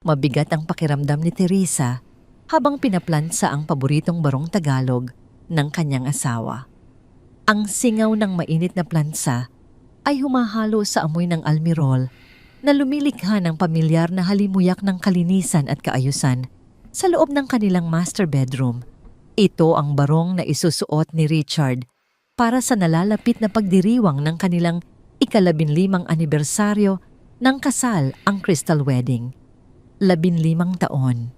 Mabigat ang pakiramdam ni Teresa habang pinaplansa ang paboritong barong Tagalog ng kanyang asawa. Ang singaw ng mainit na plansa ay humahalo sa amoy ng almirol na lumilikha ng pamilyar na halimuyak ng kalinisan at kaayusan sa loob ng kanilang master bedroom. Ito ang barong na isusuot ni Richard para sa nalalapit na pagdiriwang ng kanilang ika-15 anibersaryo ng kasal, ang Crystal Wedding. 15 taon.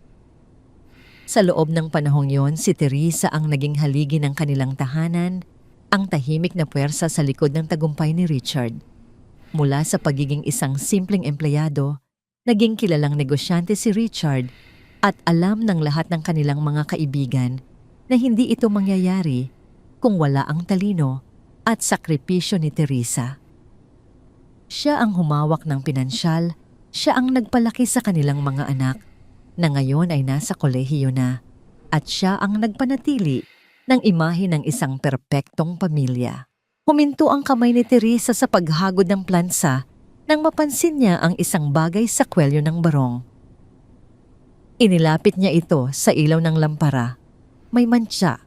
Sa loob ng panahong yon, si Teresa ang naging haligi ng kanilang tahanan, ang tahimik na puwersa sa likod ng tagumpay ni Richard. Mula sa pagiging isang simpleng empleyado, naging kilalang negosyante si Richard at alam ng lahat ng kanilang mga kaibigan na hindi ito mangyayari kung wala ang talino at sakripisyo ni Teresa. Siya ang humawak ng pinansyal, siya ang nagpalaki sa kanilang mga anak na ngayon ay nasa kolehiyo na, at siya ang nagpanatili ng imahe ng isang perpektong pamilya. Huminto ang kamay ni Teresa sa paghagod ng plansa nang mapansin niya ang isang bagay sa kwelyo ng barong. Inilapit niya ito sa ilaw ng lampara. May mantsa.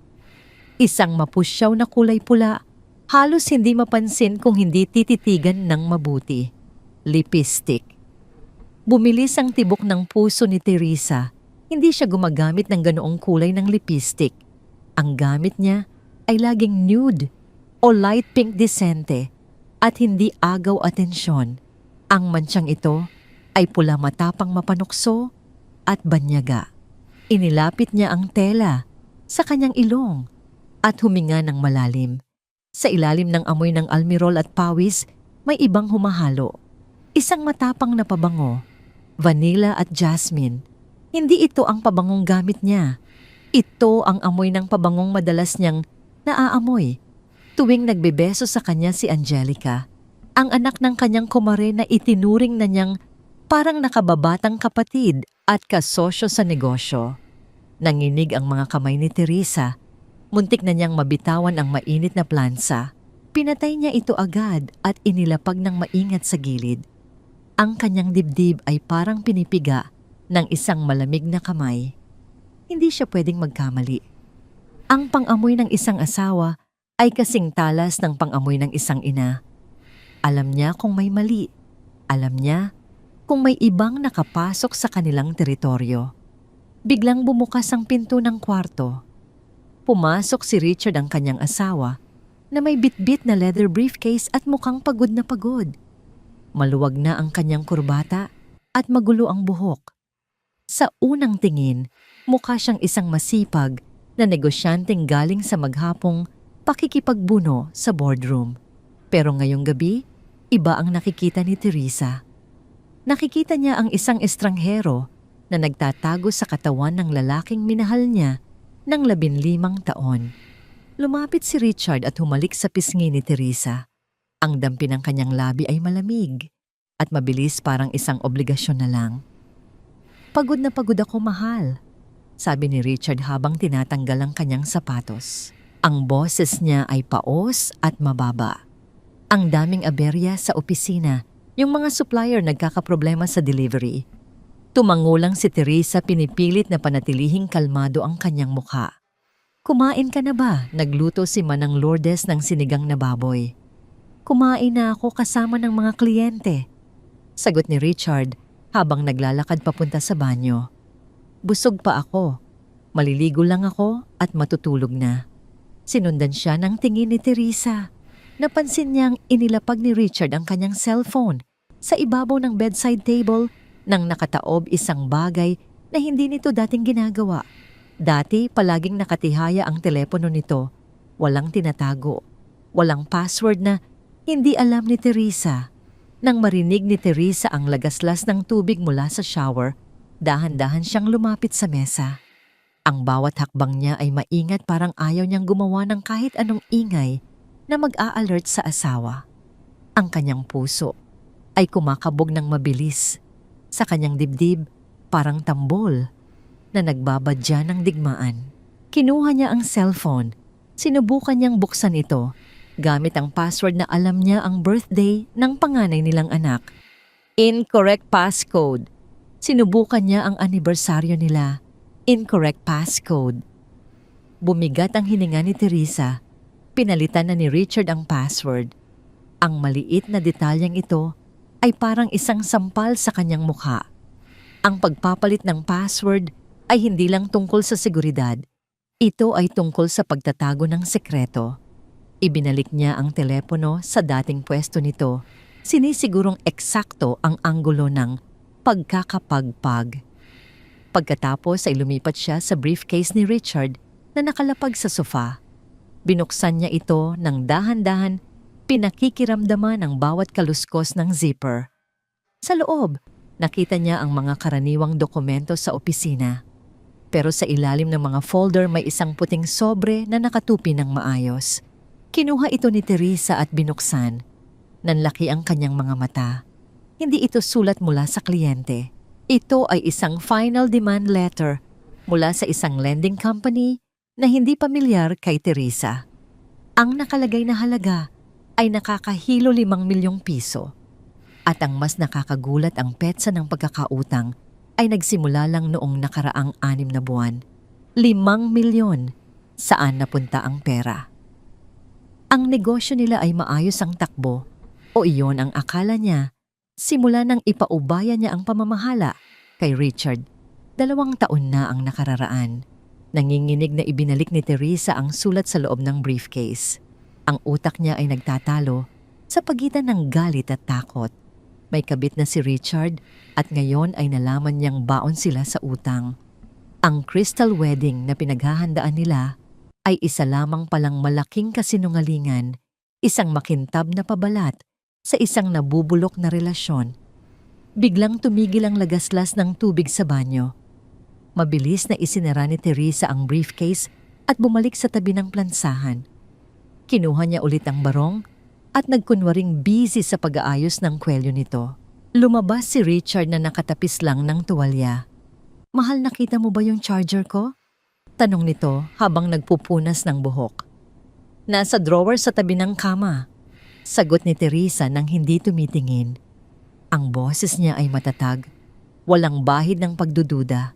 Isang mapusyaw na kulay pula, halos hindi mapansin kung hindi tititigan ng mabuti. Lipstick. Bumilis ang tibok ng puso ni Teresa. Hindi siya gumagamit ng ganoong kulay ng lipstick. Ang gamit niya ay laging nude o light pink disente at hindi agaw atensyon. Ang mantsang ito ay pula matapang mapanukso at banyaga. Inilapit niya ang tela sa kanyang ilong at huminga ng malalim. Sa ilalim ng amoy ng almirol at pawis, may ibang humahalo. Isang matapang na pabango, vanilla at jasmine. Hindi ito ang pabangong gamit niya. Ito ang amoy ng pabangong madalas niyang naaamoy tuwing nagbebeso sa kanya si Angelica, ang anak ng kanyang kumare na itinuring na niyang parang nakababatang kapatid at kasosyo sa negosyo. Nanginig ang mga kamay ni Teresa. Muntik na niyang mabitawan ang mainit na plansa. Pinatay niya ito agad at inilapag ng maingat sa gilid. Ang kanyang dibdib ay parang pinipiga ng isang malamig na kamay. Hindi siya pwedeng magkamali. Ang pang-amoy ng isang asawa ay kasing talas ng pang-amoy ng isang ina. Alam niya kung may mali. Alam niya kung may ibang nakapasok sa kanilang teritoryo. Biglang bumukas ang pinto ng kwarto. Pumasok si Richard, ang kanyang asawa, na may bitbit na leather briefcase at mukhang pagod na pagod. Maluwag na ang kanyang kurbata at magulo ang buhok. Sa unang tingin, mukha siyang isang masipag na negosyanteng galing sa maghapong pakikipagbuno sa boardroom. Pero ngayong gabi, iba ang nakikita ni Teresa. Nakikita niya ang isang estranghero na nagtatago sa katawan ng lalaking minahal niya ng 15 taon. Lumapit si Richard at humalik sa pisngi ni Teresa. Ang dampi ng kanyang labi ay malamig at mabilis, parang isang obligasyon na lang. "Pagod na pagod ako, mahal," sabi ni Richard habang tinatanggal ang kanyang sapatos. Ang boses niya ay paos at mababa. Ang daming aberya sa opisina, yung mga supplier nagkakaproblema sa delivery. Tumangulang si Teresa, pinipilit na panatilihing kalmado ang kanyang mukha. "Kumain ka na ba?" Nagluto si Manang Lourdes ng sinigang na baboy. "Kumain na ako kasama ng mga kliyente," sagot ni Richard habang naglalakad papunta sa banyo. "Busog pa ako. Maliligo lang ako at matutulog na." Sinundan siya ng tingin ni Teresa. Napansin niyang inilapag ni Richard ang kanyang cellphone sa ibabaw ng bedside table nang nakataob isang bagay na hindi nito dating ginagawa. Dati palaging nakatihaya ang telepono nito. Walang tinatago. Walang password na hindi alam ni Teresa. Nang marinig ni Teresa ang lagaslas ng tubig mula sa shower, dahan-dahan siyang lumapit sa mesa. Ang bawat hakbang niya ay maingat, parang ayaw niyang gumawa ng kahit anong ingay na mag-a-alert sa asawa. Ang kanyang puso ay kumakabog ng mabilis. Sa kanyang dibdib, parang tambol na nagbabadya ng digmaan. Kinuha niya ang cellphone. Sinubukan niyang buksan ito gamit ang password na alam niya, ang birthday ng panganay nilang anak. "Incorrect passcode," Sinubukan niya ang anibersaryo nila. Incorrect passcode. Bumigat ang hininga ni Teresa. Pinalitan na ni Richard ang password. Ang maliit na detalyeng ito ay parang isang sampal sa kanyang mukha. Ang pagpapalit ng password ay hindi lang tungkol sa seguridad. Ito ay tungkol sa pagtatago ng sekreto. Ibinalik niya ang telepono sa dating pwesto nito. Sinisigurong eksakto ang anggulo ng pagkakapagpag. Pagkatapos ay lumipat siya sa briefcase ni Richard na nakalapag sa sofa. Binuksan niya ito ng dahan-dahan, pinakikiramdaman ang bawat kaluskos ng zipper. Sa loob, nakita niya ang mga karaniwang dokumento sa opisina. Pero sa ilalim ng mga folder may isang puting sobre na nakatupi ng maayos. Kinuha ito ni Teresa at binuksan. Nanlaki ang kanyang mga mata. Hindi ito sulat mula sa kliyente. Ito ay isang final demand letter mula sa isang lending company na hindi pamilyar kay Teresa. Ang nakalagay na halaga ay nakakahilo 5 milyong piso. At ang mas nakakagulat, ang petsa ng pagkakautang ay nagsimula lang noong nakaraang 6 na buwan. 5 milyon. Saan napunta ang pera? Ang negosyo nila ay maayos ang takbo, o iyon ang akala niya, simula nang ipaubaya niya ang pamamahala kay Richard. 2 taon na ang nakararaan. Nanginginig na ibinalik ni Teresa ang sulat sa loob ng briefcase. Ang utak niya ay nagtatalo sa pagitan ng galit at takot. May kabit na si Richard at ngayon ay nalaman niyang baon sila sa utang. Ang crystal wedding na pinaghahandaan nila ay isa lamang palang malaking kasinungalingan, isang makintab na pabalat sa isang nabubulok na relasyon. Biglang tumigil ang lagaslas ng tubig sa banyo. Mabilis na isinara ni Teresa ang briefcase at bumalik sa tabi ng plansahan. Kinuha niya ulit ang barong at nagkunwaring busy sa pag-aayos ng kwelyo nito. Lumabas si Richard na nakatapis lang ng tuwalya. "Mahal, nakita mo ba yung charger ko?" Tanong nito habang nagpupunas ng buhok. "Nasa drawer sa tabi ng kama," sagot ni Teresa nang hindi tumitingin. Ang boses niya ay matatag, walang bahid ng pagdududa.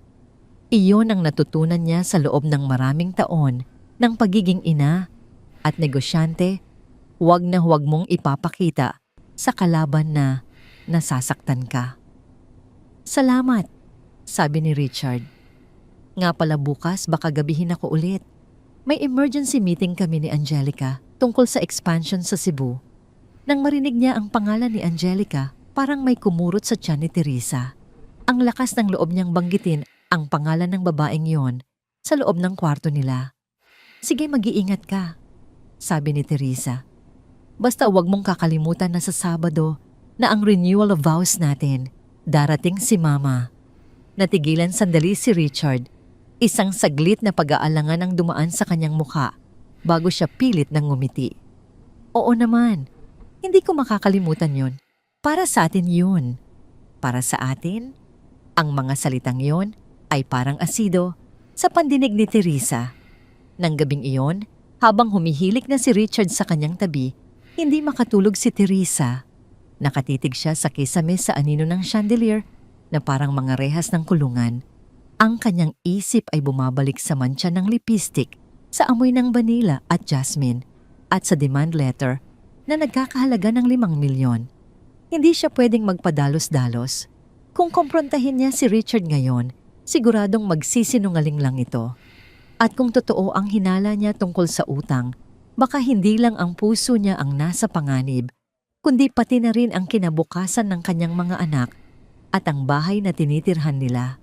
Iyon ang natutunan niya sa loob ng maraming taon ng pagiging ina at negosyante. Huwag na huwag mong ipapakita sa kalaban na nasasaktan ka. "Salamat," sabi ni Richard. "Nga pala bukas baka gabihin ako ulit. May emergency meeting kami ni Angelica tungkol sa expansion sa Cebu." Nang marinig niya ang pangalan ni Angelica, parang may kumurot sa tiyan ni Teresa. Ang lakas ng loob niyang banggitin ang pangalan ng babaeng yon sa loob ng kwarto nila. "Sige, mag-iingat ka," sabi ni Teresa. "Basta huwag mong kakalimutan na sa Sabado na ang renewal of vows natin. Darating si Mama." Natigilan sandali si Richard. Isang saglit na pag-aalangan ang dumaan sa kanyang mukha bago siya pilit ng ngumiti. "Oo naman, hindi ko makakalimutan yon. Para sa atin yun." "Para sa atin?" Ang mga salitang yon ay parang asido sa pandinig ni Teresa. Nang gabing iyon, habang humihilik na si Richard sa kanyang tabi, hindi makatulog si Teresa. Nakatitig siya sa kisame sa anino ng chandelier na parang mga rehas ng kulungan. Ang kanyang isip ay bumabalik sa mantsa ng lipstick, sa amoy ng vanilla at jasmine, at sa demand letter na nagkakahalaga ng 5 milyon. Hindi siya pwedeng magpadalos-dalos. Kung kumprontahin niya si Richard ngayon, siguradong magsisinungaling lang ito. At kung totoo ang hinala niya tungkol sa utang, baka hindi lang ang puso niya ang nasa panganib, kundi pati na rin ang kinabukasan ng kanyang mga anak at ang bahay na tinitirhan nila.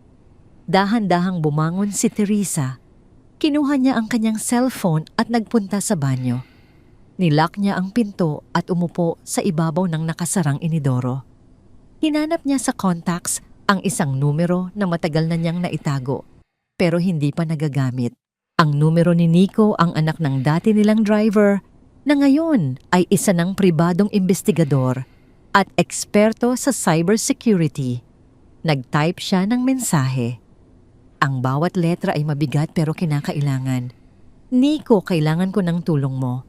Dahan-dahang bumangon si Teresa. Kinuha niya ang kanyang cellphone at nagpunta sa banyo. Nilock niya ang pinto at umupo sa ibabaw ng nakasarang inidoro. Hinanap niya sa contacts ang isang numero na matagal na niyang naitago pero hindi pa nagagamit. Ang numero ni Nico, ang anak ng dati nilang driver, na ngayon ay isa ng pribadong investigador at eksperto sa cybersecurity. Nag-type siya ng mensahe. Ang bawat letra ay mabigat pero kinakailangan. "Nico, kailangan ko ng tulong mo.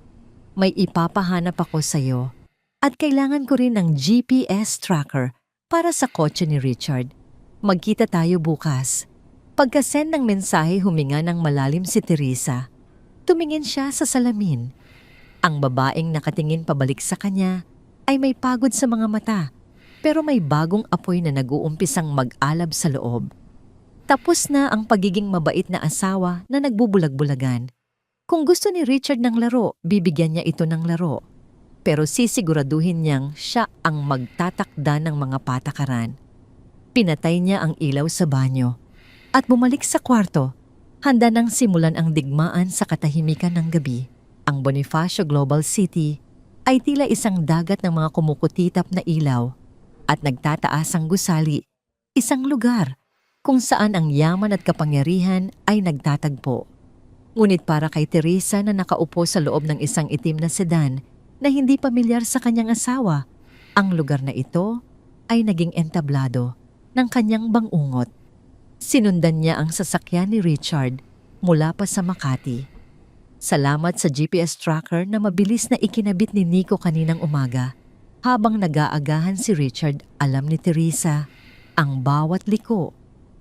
May ipapahanap ako sa iyo at kailangan ko rin ng GPS tracker para sa kotse ni Richard. Magkita tayo bukas. Pagka-send ng mensahe huminga ng malalim si Teresa. Tumingin siya sa salamin. Ang babaeng nakatingin pabalik sa kanya ay may pagod sa mga mata pero may bagong apoy na nag-uumpisang mag-alab sa loob. Tapos na ang pagiging mabait na asawa na nagbubulag-bulagan. Kung gusto ni Richard ng laro, bibigyan niya ito ng laro. Pero sisiguraduhin niyang siya ang magtatakda ng mga patakaran. Pinatay niya ang ilaw sa banyo at bumalik sa kwarto. Handa nang simulan ang digmaan sa katahimikan ng gabi. Ang Bonifacio Global City ay tila isang dagat ng mga kumukutitap na ilaw at nagtataas ang gusali, isang lugar kung saan ang yaman at kapangyarihan ay nagtatagpo. Ngunit para kay Teresa na nakaupo sa loob ng isang itim na sedan na hindi pamilyar sa kanyang asawa, ang lugar na ito ay naging entablado ng kanyang bangungot. Sinundan niya ang sasakyan ni Richard mula pa sa Makati. Salamat sa GPS tracker na mabilis na ikinabit ni Nico kaninang umaga. Habang nag-aagahan si Richard, alam ni Teresa ang bawat liko,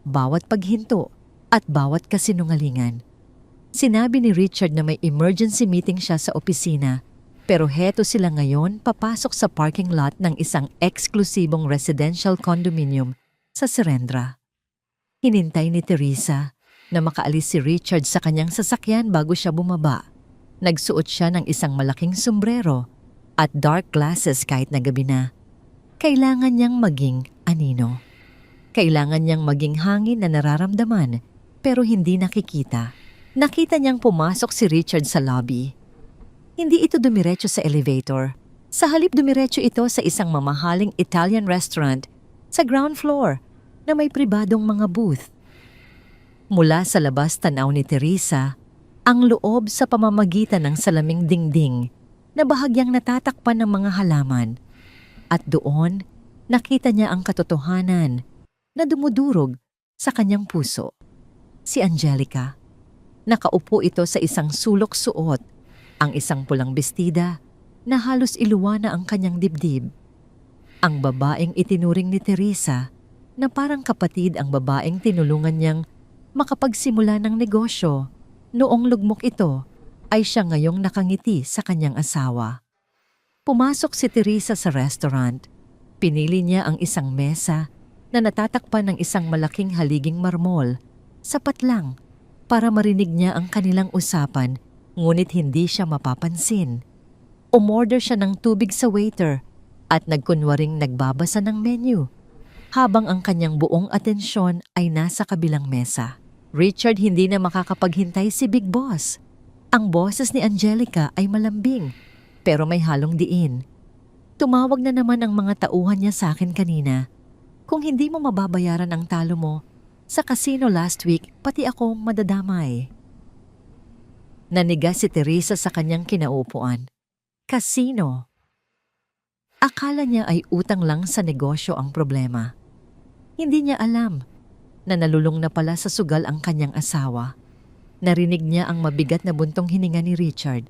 bawat paghinto at bawat kasinungalingan. Sinabi ni Richard na may emergency meeting siya sa opisina pero heto sila ngayon papasok sa parking lot ng isang eksklusibong residential condominium sa Serendra. Hinintay ni Teresa na makaalis si Richard sa kanyang sasakyan bago siya bumaba. Nagsuot siya ng isang malaking sombrero at dark glasses kahit na gabi na. Kailangan niyang maging anino. Kailangan niyang maging hangin na nararamdaman pero hindi nakikita. Nakita niyang pumasok si Richard sa lobby. Hindi ito dumiretso sa elevator. Sa halip dumiretso ito sa isang mamahaling Italian restaurant sa ground floor na may pribadong mga booth. Mula sa labas tanaw ni Teresa ang loob sa pamamagitan ng salaming dingding na bahagyang natatakpan ng mga halaman. At doon, nakita niya ang katotohanan na dumudurog sa kanyang puso. Si Angelica. Nakaupo ito sa isang sulok suot, ang isang pulang bestida na halos iluwa na ang kanyang dibdib. Ang babaeng itinuring ni Teresa na parang kapatid ang babaeng tinulungan niyang makapagsimula ng negosyo. Noong lugmok ito ay siya ngayong nakangiti sa kanyang asawa. Pumasok si Teresa sa restaurant. Pinili niya ang isang mesa na natatakpan ng isang malaking haliging marmol. Sapat lang para marinig niya ang kanilang usapan, ngunit hindi siya mapapansin. Umorder siya ng tubig sa waiter at nagkunwaring nagbabasa ng menu, habang ang kanyang buong atensyon ay nasa kabilang mesa. Richard hindi na makakapaghintay si Big Boss. Ang boses ni Angelica ay malambing, pero may halong diin. Tumawag na naman ang mga tauhan niya sa akin kanina. Kung hindi mo mababayaran ang talo mo, sa casino last week, pati ako madadamay. Naniga si Teresa sa kanyang kinaupuan. Casino. Akala niya ay utang lang sa negosyo ang problema. Hindi niya alam na nalulong na pala sa sugal ang kanyang asawa. Narinig niya ang mabigat na buntong hininga ni Richard.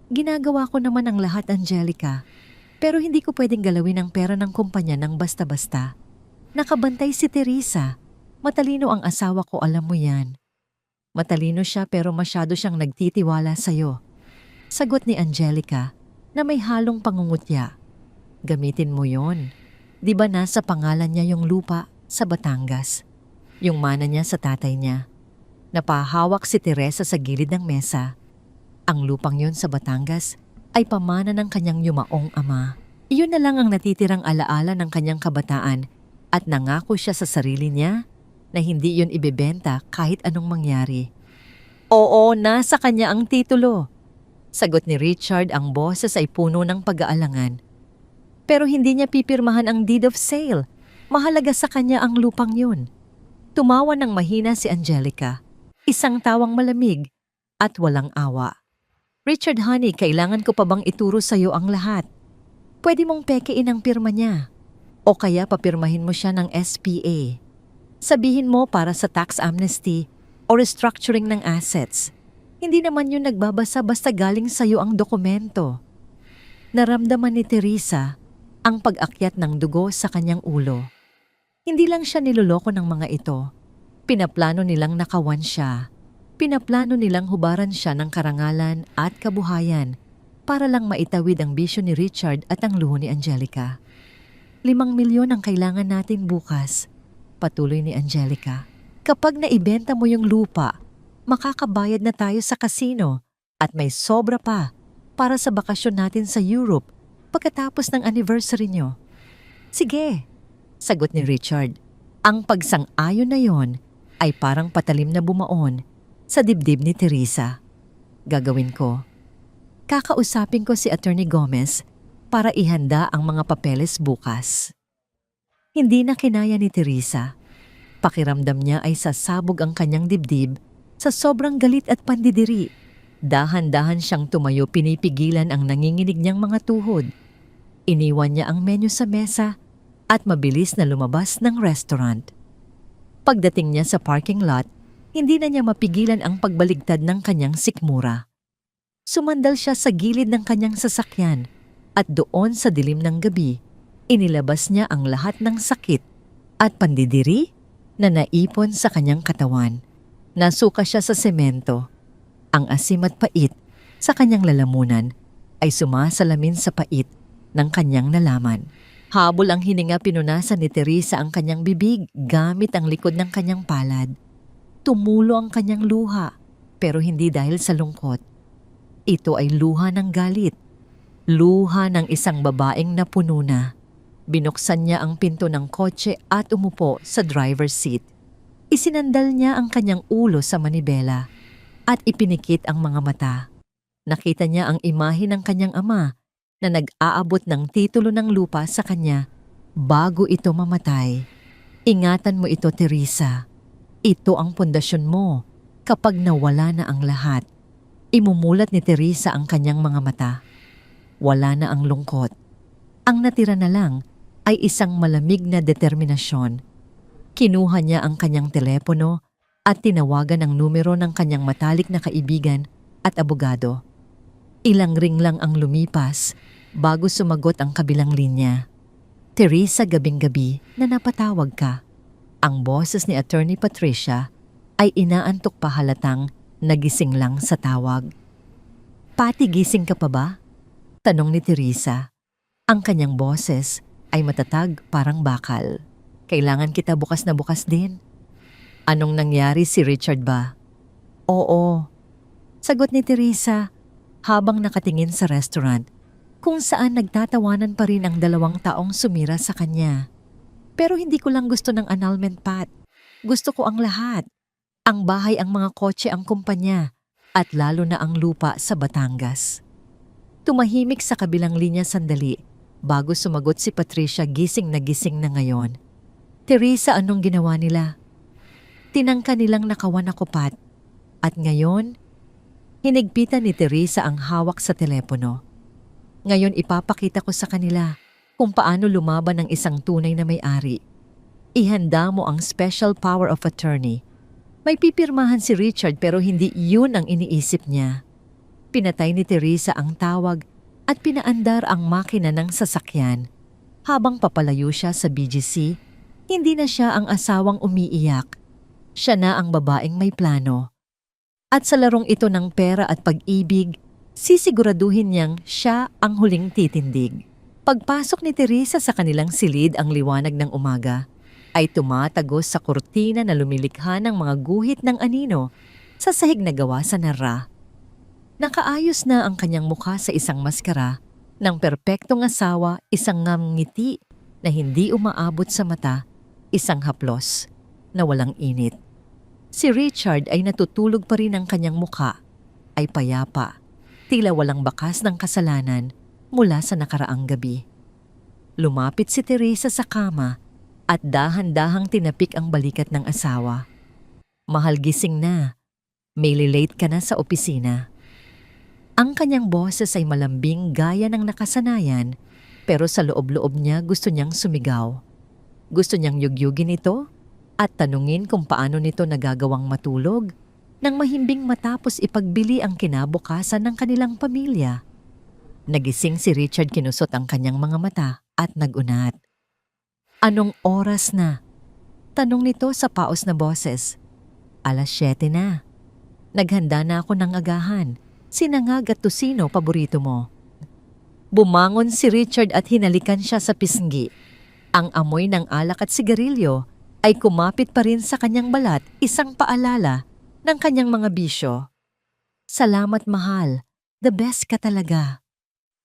Ginagawa ko naman ang lahat, Angelica, pero hindi ko pwedeng galawin ang pera ng kumpanya ng basta-basta. Nakabantay si Teresa. Matalino ang asawa ko, alam mo yan. Matalino siya pero masyado siyang nagtitiwala sa'yo. Sagot ni Angelica na may halong pangungutya. Gamitin mo yon. Di ba nasa pangalan niya yung lupa sa Batangas? Yung mana niya sa tatay niya. Napahawak si Teresa sa gilid ng mesa. Ang lupang yon sa Batangas ay pamana ng kanyang yumaong ama. Iyon na lang ang natitirang alaala ng kanyang kabataan at nangako siya sa sarili niya na hindi yun ibebenta kahit anong mangyari. Oo, nasa kanya ang titulo. Sagot ni Richard, ang boses ay puno ng pag-aalangan. Pero hindi niya pipirmahan ang deed of sale. Mahalaga sa kanya ang lupang yun. Tumawa ng mahina si Angelica. Isang tawang malamig at walang awa. Richard, honey, kailangan ko pa bang ituro sa'yo ang lahat? Pwede mong pekein ang pirma niya. O kaya papirmahin mo siya ng SPA. Sabihin mo para sa tax amnesty o restructuring ng assets. Hindi naman yun nagbabasa basta galing sa'yo ang dokumento. Naramdaman ni Teresa ang pag-akyat ng dugo sa kanyang ulo. Hindi lang siya niloloko ng mga ito. Pinaplano nilang nakawan siya. Pinaplano nilang hubaran siya ng karangalan at kabuhayan para lang maitawid ang bisyo ni Richard at ang luho ni Angelica. 5 milyon ang kailangan natin bukas, patuloy ni Angelica. Kapag naibenta mo yung lupa, makakabayad na tayo sa kasino at may sobra pa para sa bakasyon natin sa Europe pagkatapos ng anniversary nyo. Sige, sagot ni Richard. Ang pagsang-ayon na yon ay parang patalim na bumaon sa dibdib ni Teresa. Gagawin ko. Kakausapin ko si Attorney Gomez para ihanda ang mga papeles bukas. Hindi na kinaya ni Teresa. Pakiramdam niya ay sasabog ang kanyang dibdib sa sobrang galit at pandidiri. Dahan-dahan siyang tumayo, pinipigilan ang nanginginig niyang mga tuhod. Iniwan niya ang menu sa mesa at mabilis na lumabas ng restaurant. Pagdating niya sa parking lot, hindi na niya mapigilan ang pagbaligtad ng kanyang sikmura. Sumandal siya sa gilid ng kanyang sasakyan at doon sa dilim ng gabi, inilabas niya ang lahat ng sakit at pandidiri na naipon sa kanyang katawan. Nasuka siya sa semento. Ang asim at pait sa kanyang lalamunan ay sumasalamin sa pait ng kanyang nalaman. Habol ang hininga, pinunasan ni Teresa ang kanyang bibig gamit ang likod ng kanyang palad. Tumulo ang kanyang luha, pero hindi dahil sa lungkot. Ito ay luha ng galit. Luha ng isang babaeng napuno na. Binuksan niya ang pinto ng kotse at umupo sa driver's seat. Isinandal niya ang kanyang ulo sa manibela at ipinikit ang mga mata. Nakita niya ang imahe ng kanyang ama na nag-aabot ng titulo ng lupa sa kanya bago ito mamatay. Ingatan mo ito, Teresa. Ito ang pundasyon mo kapag nawala na ang lahat. Imumulat ni Teresa ang kanyang mga mata. Wala na ang lungkot. Ang natira na lang ay isang malamig na determinasyon. Kinuha niya ang kanyang telepono at tinawagan ang numero ng kanyang matalik na kaibigan at abogado. Ilang ring lang ang lumipas bago sumagot ang kabilang linya. Teresa, gabing-gabi na napatawag ka. Ang boses ni Attorney Patricia ay inaantok pa, halatang nagising lang sa tawag. Pati, gising ka pa ba? Tanong ni Teresa. Ang kanyang boses ay matatag, parang bakal. Kailangan kita bukas na bukas din. Anong nangyari, si Richard ba? Oo, sagot ni Teresa habang nakatingin sa restaurant kung saan nagtatawanan pa rin ang 2 taong sumira sa kanya. Pero hindi ko lang gusto ng annulment, Pat. Gusto ko ang lahat. Ang bahay, ang mga kotse, ang kumpanya, at lalo na ang lupa sa Batangas. Tumahimik sa kabilang linya sandali bago sumagot si Patricia, gising na ngayon. Teresa, anong ginawa nila? Tinangka nilang nakawan ako, Pat. At ngayon, hinigpitan ni Teresa ang hawak sa telepono. Ngayon ipapakita ko sa kanila kung paano lumaban ng isang tunay na may-ari. Ihanda mo ang special power of attorney. May pipirmahan si Richard pero hindi yun ang iniisip niya. Pinatay ni Teresa ang tawag at pinaandar ang makina ng sasakyan. Habang papalayo siya sa BGC, hindi na siya ang asawang umiiyak. Siya na ang babaeng may plano. At sa larong ito ng pera at pag-ibig, sisiguraduhin niyang siya ang huling titindig. Pagpasok ni Teresa sa kanilang silid, ang liwanag ng umaga ay tumatagos sa kurtina na lumilikha ng mga guhit ng anino sa sahig na gawa sa nara. Nakaayos na ang kanyang mukha sa isang maskara ng perpektong asawa, isang ngiti na hindi umaabot sa mata, isang haplos na walang init. Si Richard ay natutulog pa rin, ang kanyang mukha ay payapa, tila walang bakas ng kasalanan mula sa nakaraang gabi. Lumapit si Teresa sa kama at dahan-dahang tinapik ang balikat ng asawa. Mahal, gising na. May late ka na sa opisina. Ang kanyang boses ay malambing gaya ng nakasanayan, pero sa loob-loob niya gusto niyang sumigaw. Gusto niyang yugyugin ito at tanungin kung paano nito nagagawang matulog nang mahimbing matapos ipagbili ang kinabukasan ng kanilang pamilya. Nagising si Richard, kinusot ang kanyang mga mata at nagunat. Anong oras na? Tanong nito sa paos na boses. 7:00 na. Naghanda na ako ng agahan. Sinangag at tusino paborito mo. Bumangon si Richard at hinalikan siya sa pisngi. Ang amoy ng alak at sigarilyo ay kumapit pa rin sa kanyang balat, isang paalala ng kanyang mga bisyo. Salamat mahal, the best ka talaga.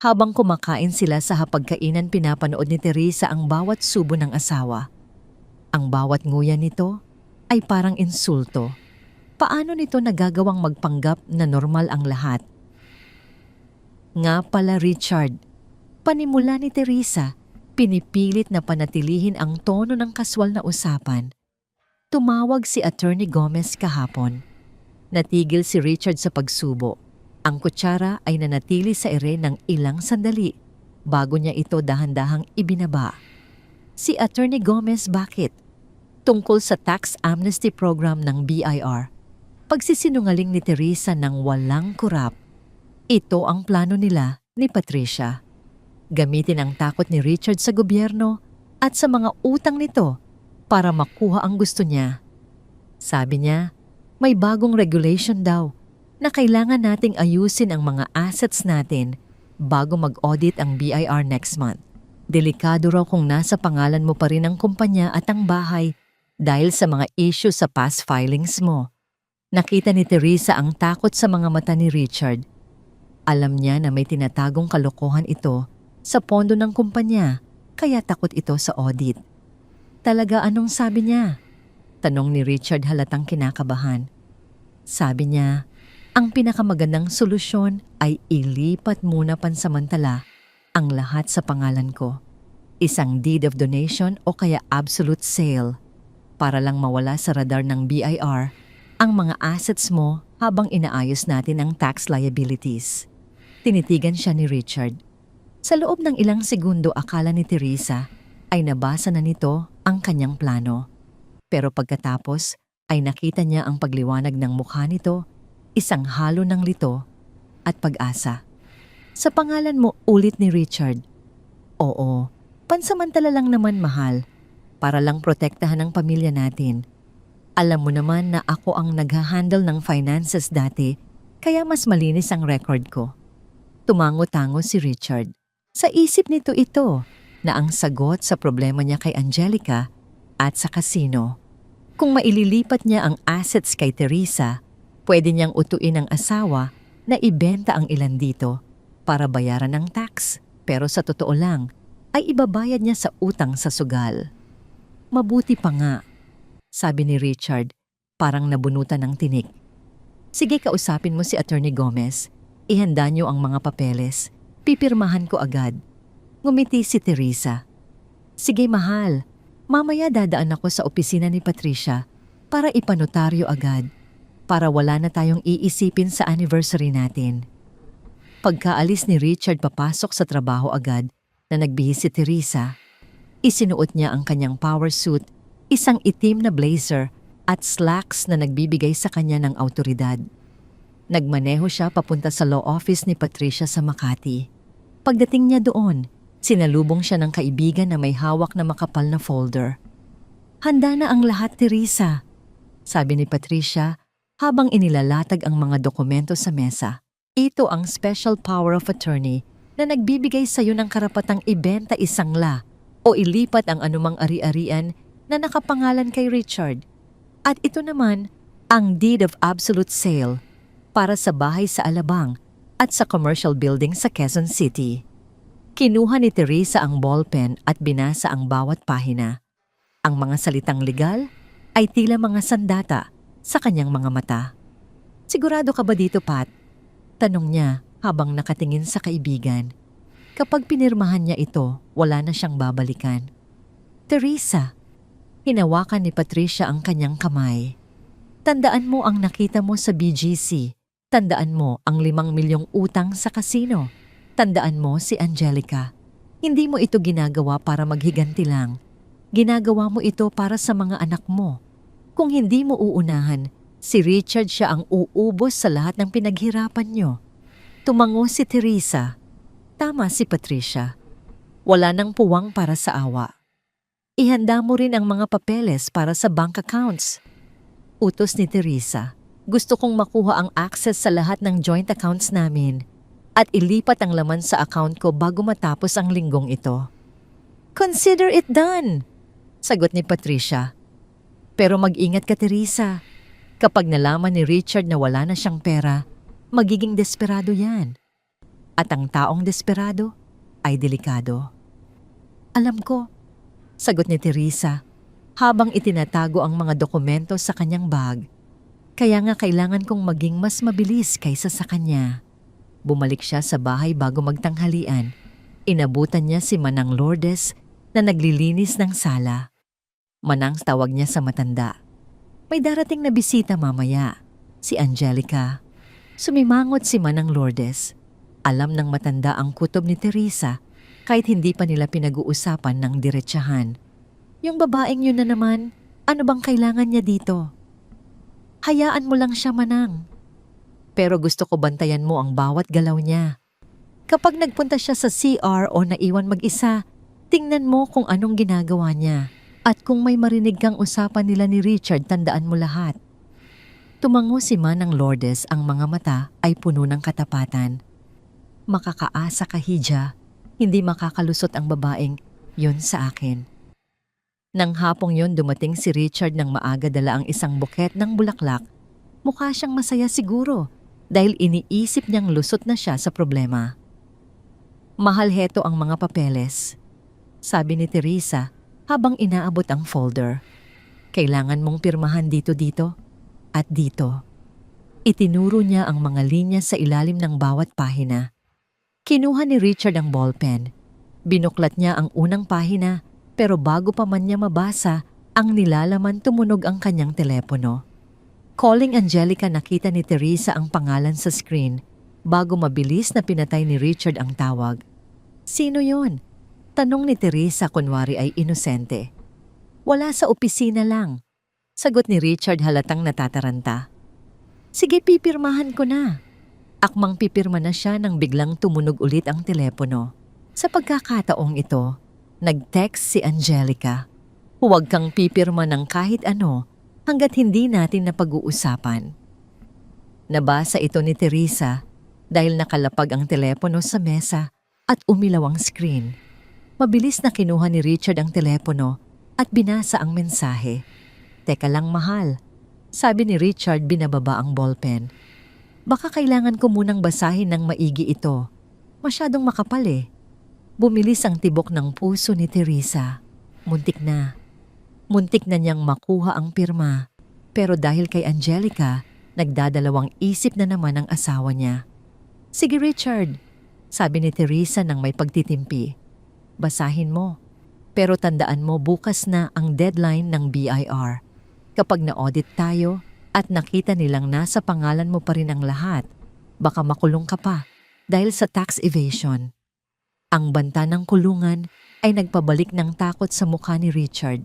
Habang kumakain sila sa hapagkainan, pinapanood ni Teresa ang bawat subo ng asawa. Ang bawat nguya nito ay parang insulto. Paano nito nagagawang magpanggap na normal ang lahat? Nga pala Richard, panimula ni Teresa, pinipilit na panatilihin ang tono ng kaswal na usapan. Tumawag si Attorney Gomez kahapon. Natigil si Richard sa pagsubo. Ang kutsara ay nanatili sa ere ng ilang sandali bago niya ito dahan-dahang ibinaba. Si Attorney Gomez bakit? Tungkol sa tax amnesty program ng BIR. Pagsisinungaling ni Teresa ng walang kurap. Ito ang plano nila ni Patricia. Gamitin ang takot ni Richard sa gobyerno at sa mga utang nito para makuha ang gusto niya. Sabi niya, may bagong regulation daw na kailangan nating ayusin ang mga assets natin bago mag-audit ang BIR next month. Delikado raw kung nasa pangalan mo pa rin ang kumpanya at ang bahay dahil sa mga issue sa past filings mo. Nakita ni Teresa ang takot sa mga mata ni Richard. Alam niya na may tinatagong kalokohan ito sa pondo ng kumpanya, kaya takot ito sa audit. Talaga anong sabi niya? Tanong ni Richard halatang kinakabahan. Sabi niya, ang pinakamagandang solusyon ay ilipat muna pansamantala ang lahat sa pangalan ko. Isang deed of donation o kaya absolute sale para lang mawala sa radar ng BIR ang mga assets mo habang inaayos natin ang tax liabilities. Tinitigan siya ni Richard. Sa loob ng ilang segundo akala ni Teresa ay nabasa na nito ang kanyang plano. Pero pagkatapos ay nakita niya ang pagliwanag ng mukha nito, isang halo ng lito at pag-asa. Sa pangalan mo ulit ni Richard. Oo, pansamantala lang naman mahal, para lang protektahan ang pamilya natin. Alam mo naman na ako ang naghahandle ng finances dati, kaya mas malinis ang record ko. Tumango-tango si Richard. Sa isip nito ito na ang sagot sa problema niya kay Angelica at sa casino. Kung maililipat niya ang assets kay Teresa, pwede niyang utuin ang asawa na ibenta ang ilan dito para bayaran ng tax. Pero sa totoo lang, ay ibabayad niya sa utang sa sugal. Mabuti pa nga, sabi ni Richard, parang nabunutan ng tinik. Sige, kausapin mo si Attorney Gomez. Ihanda niyo ang mga papeles. Pipirmahan ko agad. Ngumiti si Teresa. Sige mahal, mamaya dadaan ako sa opisina ni Patricia para ipanotaryo agad. Para wala na tayong iisipin sa anniversary natin. Pagkaalis ni Richard papasok sa trabaho agad na nagbihis si Teresa, isinuot niya ang kanyang power suit, isang itim na blazer at slacks na nagbibigay sa kanya ng autoridad. Nagmaneho siya papunta sa law office ni Patricia sa Makati. Pagdating niya doon, sinalubong siya ng kaibigan na may hawak na makapal na folder. Handa na ang lahat, Teresa, sabi ni Patricia habang inilalatag ang mga dokumento sa mesa. Ito ang special power of attorney na nagbibigay sa iyo ng karapatang ibenta isang la o ilipat ang anumang ari-arian na nakapangalan kay Richard. At ito naman ang deed of absolute sale para sa bahay sa Alabang at sa commercial building sa Quezon City. Kinuha ni Teresa ang ballpen at binasa ang bawat pahina. Ang mga salitang legal ay tila mga sandata sa kanyang mga mata. Sigurado ka ba dito, Pat? Tanong niya habang nakatingin sa kaibigan. Kapag pinirmahan niya ito, wala na siyang babalikan. Teresa, hinawakan ni Patricia ang kanyang kamay. Tandaan mo ang nakita mo sa BGC. Tandaan mo ang 5 milyong utang sa kasino. Tandaan mo si Angelica. Hindi mo ito ginagawa para maghiganti lang. Ginagawa mo ito para sa mga anak mo. Kung hindi mo uunahan, si Richard siya ang uubos sa lahat ng pinaghirapan niyo. Tumango si Teresa. Tama si Patricia. Wala nang puwang para sa awa. Ihanda mo rin ang mga papeles para sa bank accounts. Utos ni Teresa. Gusto kong makuha ang access sa lahat ng joint accounts namin at ilipat ang laman sa account ko bago matapos ang linggong ito. Consider it done, sagot ni Patricia. Pero mag-ingat ka, Teresa. Kapag nalaman ni Richard na wala na siyang pera, magiging desperado yan. At ang taong desperado ay delikado. Alam ko, sagot ni Teresa habang itinatago ang mga dokumento sa kanyang bag. Kaya nga kailangan kong maging mas mabilis kaysa sa kanya. Bumalik siya sa bahay bago magtanghalian. Inabutan niya si Manang Lourdes na naglilinis ng sala. Manang tawag niya sa matanda. May darating na bisita mamaya, si Angelica. Sumimangot si Manang Lourdes. Alam ng matanda ang kutob ni Teresa kahit hindi pa nila pinag-uusapan ng diretsahan. Yung babaeng yun na naman, ano bang kailangan niya dito? Hayaan mo lang siya, Manang. Pero gusto ko bantayan mo ang bawat galaw niya. Kapag nagpunta siya sa CR o naiwan mag-isa, tingnan mo kung anong ginagawa niya. At kung may marinig kang usapan nila ni Richard, tandaan mo lahat. Tumango si Manang Lourdes, ang mga mata ay puno ng katapatan. Makakaasa ka, Hija. Hindi makakalusot ang babaeng yon sa akin. Nang hapong yon dumating si Richard ng maaga, dala ang isang buket ng bulaklak. Mukha siyang masaya siguro dahil iniisip niyang lusot na siya sa problema. Mahal, heto ang mga papeles, sabi ni Teresa habang inaabot ang folder. Kailangan mong pirmahan dito at dito. Itinuro niya ang mga linya sa ilalim ng bawat pahina. Kinuha ni Richard ang ballpen. Binuklat niya ang unang pahina pero bago pa man niya mabasa ang nilalaman, tumunog ang kanyang telepono. Calling Angelica, nakita ni Teresa ang pangalan sa screen bago mabilis na pinatay ni Richard ang tawag. Sino yon? Tanong ni Teresa, kunwari ay inosente. Wala, sa opisina lang, sagot ni Richard halatang natataranta. Sige, pipirmahan ko na. Akmang pipirma na siya nang biglang tumunog ulit ang telepono. Sa pagkakataong ito, nag-text si Angelica. Huwag kang pipirma ng kahit ano hanggat hindi natin napag-uusapan. Nabasa ito ni Teresa dahil nakalapag ang telepono sa mesa at umilaw ang screen. Mabilis na kinuha ni Richard ang telepono at binasa ang mensahe. Teka lang, mahal, sabi ni Richard binababa ang ballpen. Baka kailangan ko munang basahin ng maigi ito. Masyadong makapal eh. Bumilis ang tibok ng puso ni Teresa. Muntik na niyang makuha ang pirma. Pero dahil kay Angelica, nagdadalawang isip na naman ang asawa niya. Sige, Richard, sabi ni Teresa nang may pagtitimpi. Basahin mo. Pero tandaan mo, bukas na ang deadline ng BIR. Kapag na-audit tayo at nakita nilang nasa pangalan mo pa rin ang lahat, baka makulong ka pa dahil sa tax evasion. Ang banta ng kulungan ay nagpabalik ng takot sa mukha ni Richard.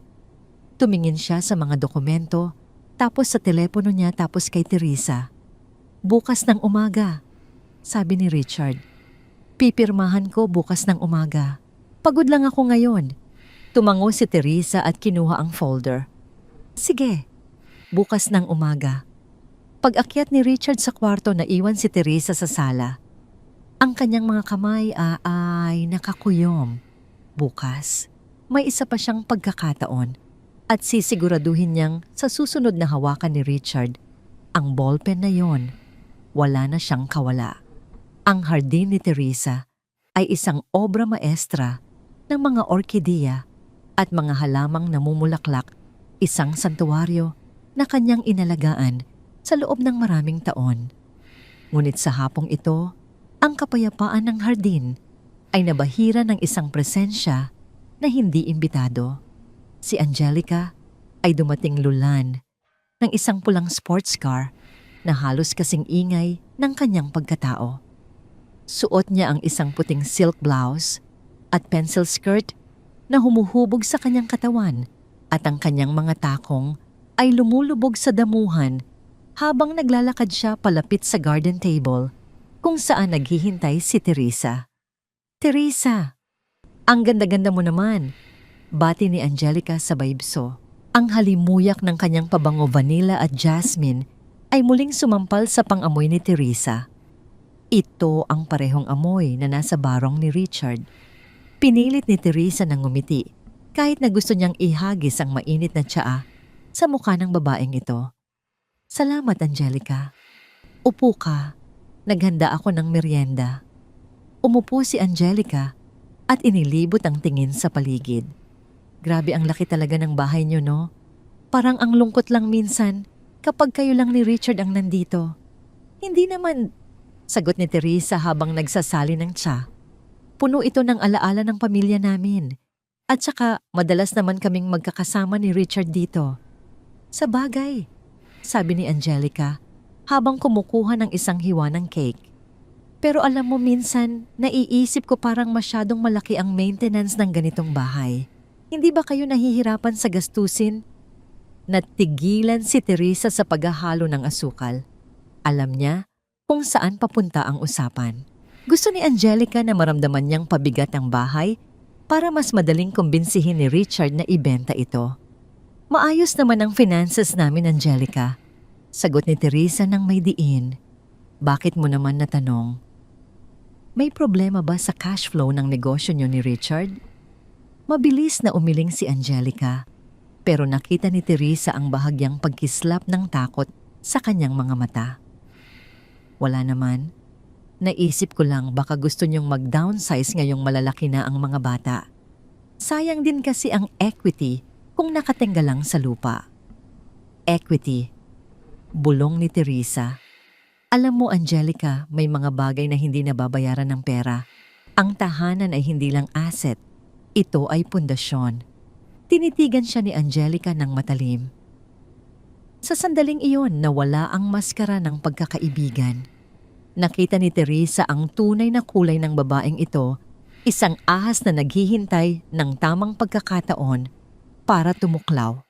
Tumingin siya sa mga dokumento, tapos sa telepono niya, tapos kay Teresa. Bukas ng umaga, sabi ni Richard. Pipirmahan ko bukas ng umaga. Pagod lang ako ngayon. Tumango si Teresa at kinuha ang folder. Sige, bukas ng umaga. Pag-akyat ni Richard sa kwarto, naiwan si Teresa sa sala. Ang kanyang mga kamay ay nakakuyom. Bukas, may isa pa siyang pagkakataon at sisiguraduhin niyang sa susunod na hawakan ni Richard, ang ballpen na yon, wala na siyang kawala. Ang hardin ni Teresa ay isang obra maestra ng mga orkideya at mga halamang namumulaklak, isang santuwaryo na kanyang inalagaan sa loob ng maraming taon. Ngunit sa hapong ito, ang kapayapaan ng hardin ay nabahira ng isang presensya na hindi imbitado. Si Angelica ay dumating lulan ng isang pulang sports car na halos kasing ingay ng kanyang pagkatao. Suot niya ang isang puting silk blouse at pencil skirt na humuhubog sa kanyang katawan at ang kanyang mga takong ay lumulubog sa damuhan habang naglalakad siya palapit sa garden table kung saan naghihintay si Teresa. Teresa, ang ganda-ganda mo naman. Bati ni Angelica sa baybso. Ang halimuyak ng kanyang pabango vanilla at jasmine ay muling sumampal sa pang-amoy ni Teresa. Ito ang parehong amoy na nasa barong ni Richard. Pinilit ni Teresa ng ngumiti kahit na gusto niyang ihagis ang mainit na tsaa sa mukha ng babaeng ito. Salamat, Angelica. Upo ka. Naghanda ako ng merienda. Umupo si Angelica at inilibot ang tingin sa paligid. Grabe ang laki talaga ng bahay niyo, no? Parang ang lungkot lang minsan kapag kayo lang ni Richard ang nandito. Hindi naman, sagot ni Teresa habang nagsasali ng tsa. Puno ito ng alaala ng pamilya namin. At saka madalas naman kaming magkakasama ni Richard dito. Sa bagay, sabi ni Angelica habang kumukuha ng isang hiwa ng cake. Pero alam mo minsan, naiisip ko parang masyadong malaki ang maintenance ng ganitong bahay. Hindi ba kayo nahihirapan sa gastusin? Natigilan si Teresa sa paghahalo ng asukal. Alam niya kung saan papunta ang usapan. Gusto ni Angelica na maramdaman niyang pabigat ang bahay para mas madaling kumbinsihin ni Richard na ibenta ito. Maayos naman ang finances namin, Angelica. Sagot ni Teresa ng may diin. Bakit mo naman natanong? May problema ba sa cash flow ng negosyo niyo ni Richard? Mabilis na umiling si Angelica, pero nakita ni Teresa ang bahagyang pagkislap ng takot sa kanyang mga mata. Wala naman. Naisip ko lang baka gusto niyong mag-downsize ngayong malalaki na ang mga bata. Sayang din kasi ang equity kung nakatingga lang sa lupa. Equity. Bulong ni Teresa. Alam mo, Angelica, may mga bagay na hindi nababayaran ng pera. Ang tahanan ay hindi lang asset. Ito ay pundasyon. Tinitigan siya ni Angelica ng matalim. Sa sandaling iyon, nawala ang maskara ng pagkakaibigan. Nakita ni Teresa ang tunay na kulay ng babaeng ito, isang ahas na naghihintay ng tamang pagkakataon para tumuklaw.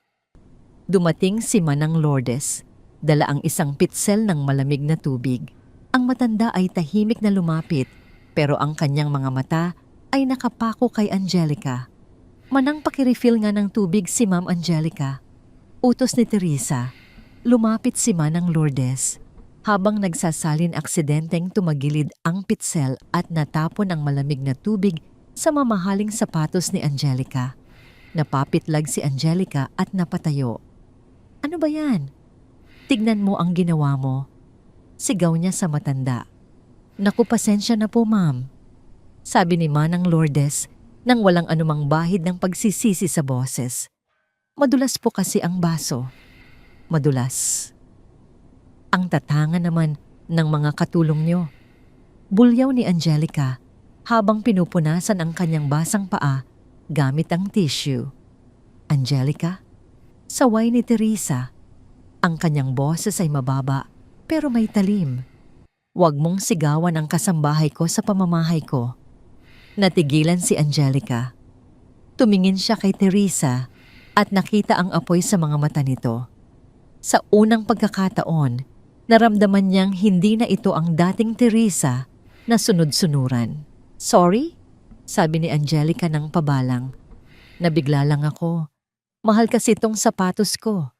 Dumating si Manang Lourdes, dala ang isang pitsel ng malamig na tubig. Ang matanda ay tahimik na lumapit, pero ang kanyang mga mata ay nakapako kay Angelica. Manang pakirefill nga ng tubig si Ma'am Angelica. Utos ni Teresa. Lumapit si Manang Lourdes. Habang nagsasalin aksidenteng tumagilid ang pitsel at natapon ang malamig na tubig sa mamahaling sapatos ni Angelica. Napapitlag si Angelica at napatayo. Ano ba yan? Tignan mo ang ginawa mo. Sigaw niya sa matanda. Naku, pasensya na po, ma'am. Sabi ni Manang Lourdes nang walang anumang bahid ng pagsisisi sa boses. Madulas po kasi ang baso. Madulas. Ang tatanga naman ng mga katulong niyo. Bulyaw ni Angelica habang pinupunasan ang kanyang basang paa gamit ang tissue. Angelica? Saway ni Teresa. Ang kanyang boses ay mababa pero may talim. Huwag mong sigawan ang kasambahay ko sa pamamahay ko. Natigilan si Angelica. Tumingin siya kay Teresa at nakita ang apoy sa mga mata nito. Sa unang pagkakataon, naramdaman niyang hindi na ito ang dating Teresa na sunod-sunuran. Sorry? Sabi ni Angelica ng pabalang. Nabigla lang ako. Mahal kasi itong sapatos ko.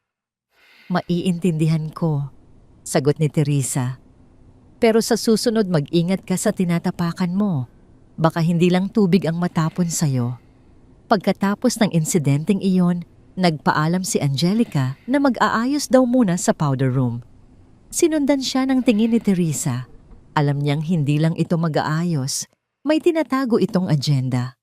Maiintindihan ko, sagot ni Teresa. Pero sa susunod mag-ingat ka sa tinatapakan mo. Baka hindi lang tubig ang matapon sa'yo. Pagkatapos ng insidenteng iyon, nagpaalam si Angelica na mag-aayos daw muna sa powder room. Sinundan siya ng tingin ni Teresa. Alam niyang hindi lang ito mag-aayos. May tinatago itong agenda.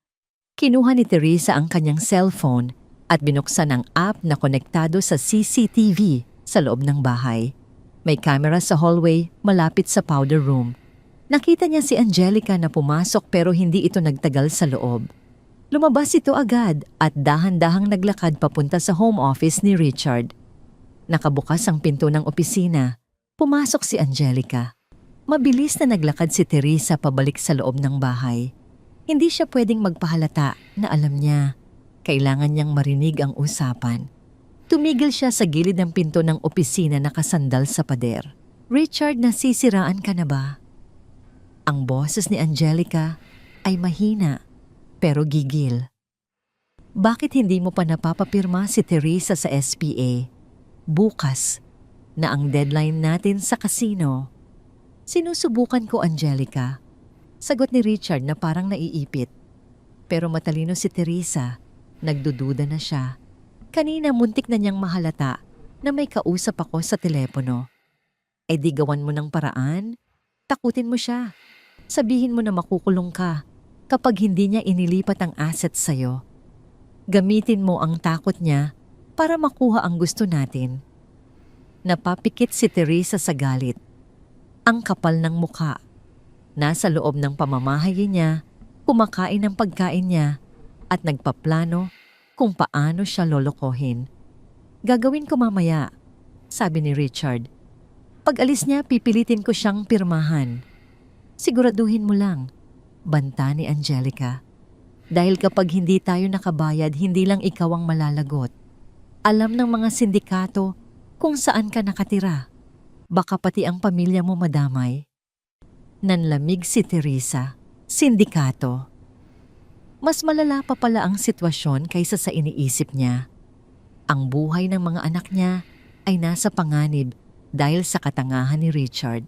Kinuha ni Teresa ang kanyang cellphone at binuksan ang app na konektado sa CCTV sa loob ng bahay. May camera sa hallway malapit sa powder room. Nakita niya si Angelica na pumasok pero hindi ito nagtagal sa loob. Lumabas ito agad at dahan-dahang naglakad papunta sa home office ni Richard. Nakabukas ang pinto ng opisina. Pumasok si Angelica. Mabilis na naglakad si Teresa pabalik sa loob ng bahay. Hindi siya pwedeng magpahalata na alam niya. Kailangan niyang marinig ang usapan. Tumigil siya sa gilid ng pinto ng opisina nakasandal sa pader. Richard, nasisiraan ka na ba? Ang boses ni Angelica ay mahina pero gigil. Bakit hindi mo pa napapapirma si Teresa sa SPA? Bukas na ang deadline natin sa casino. Sinusubukan ko, Angelica. Sagot ni Richard na parang naiipit. Pero matalino si Teresa. Nagdududa na siya. Kanina muntik na niyang mahalata na may kausap ako sa telepono. E di gawan mo ng paraan. Takutin mo siya. Sabihin mo na makukulong ka kapag hindi niya inilipat ang asset sa'yo. Gamitin mo ang takot niya para makuha ang gusto natin. Napapikit si Teresa sa galit. Ang kapal ng mukha. Nasa loob ng pamamahay niya, kumakain ng pagkain niya at nagpaplano kung paano siya lolokohin. Gagawin ko mamaya, sabi ni Richard. Pag alis niya, pipilitin ko siyang pirmahan. Siguraduhin mo lang, banta ni Angelica. Dahil kapag hindi tayo nakabayad, hindi lang ikaw ang malalagot. Alam ng mga sindikato kung saan ka nakatira. Baka pati ang pamilya mo madamay. Nanlamig si Teresa. Sindikato. Mas malala pa pala ang sitwasyon kaysa sa iniisip niya. Ang buhay ng mga anak niya ay nasa panganib dahil sa katangahan ni Richard.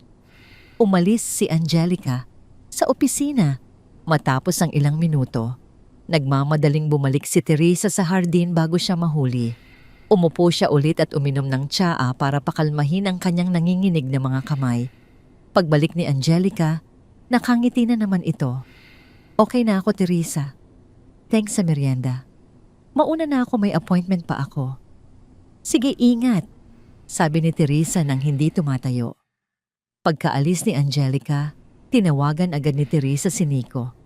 Umalis si Angelica sa opisina matapos ang ilang minuto. Nagmamadaling bumalik si Teresa sa hardin bago siya mahuli. Umupo siya ulit at uminom ng tsaa para pakalmahin ang kanyang nanginginig na mga kamay. Pagbalik ni Angelica, nakangiti na naman ito. Okay na ako, Teresa. Thanks sa merienda. Mauna na ako, may appointment pa ako. Sige, ingat, sabi ni Teresa nang hindi tumatayo. Pagkaalis ni Angelica, tinawagan agad ni Teresa si Nico.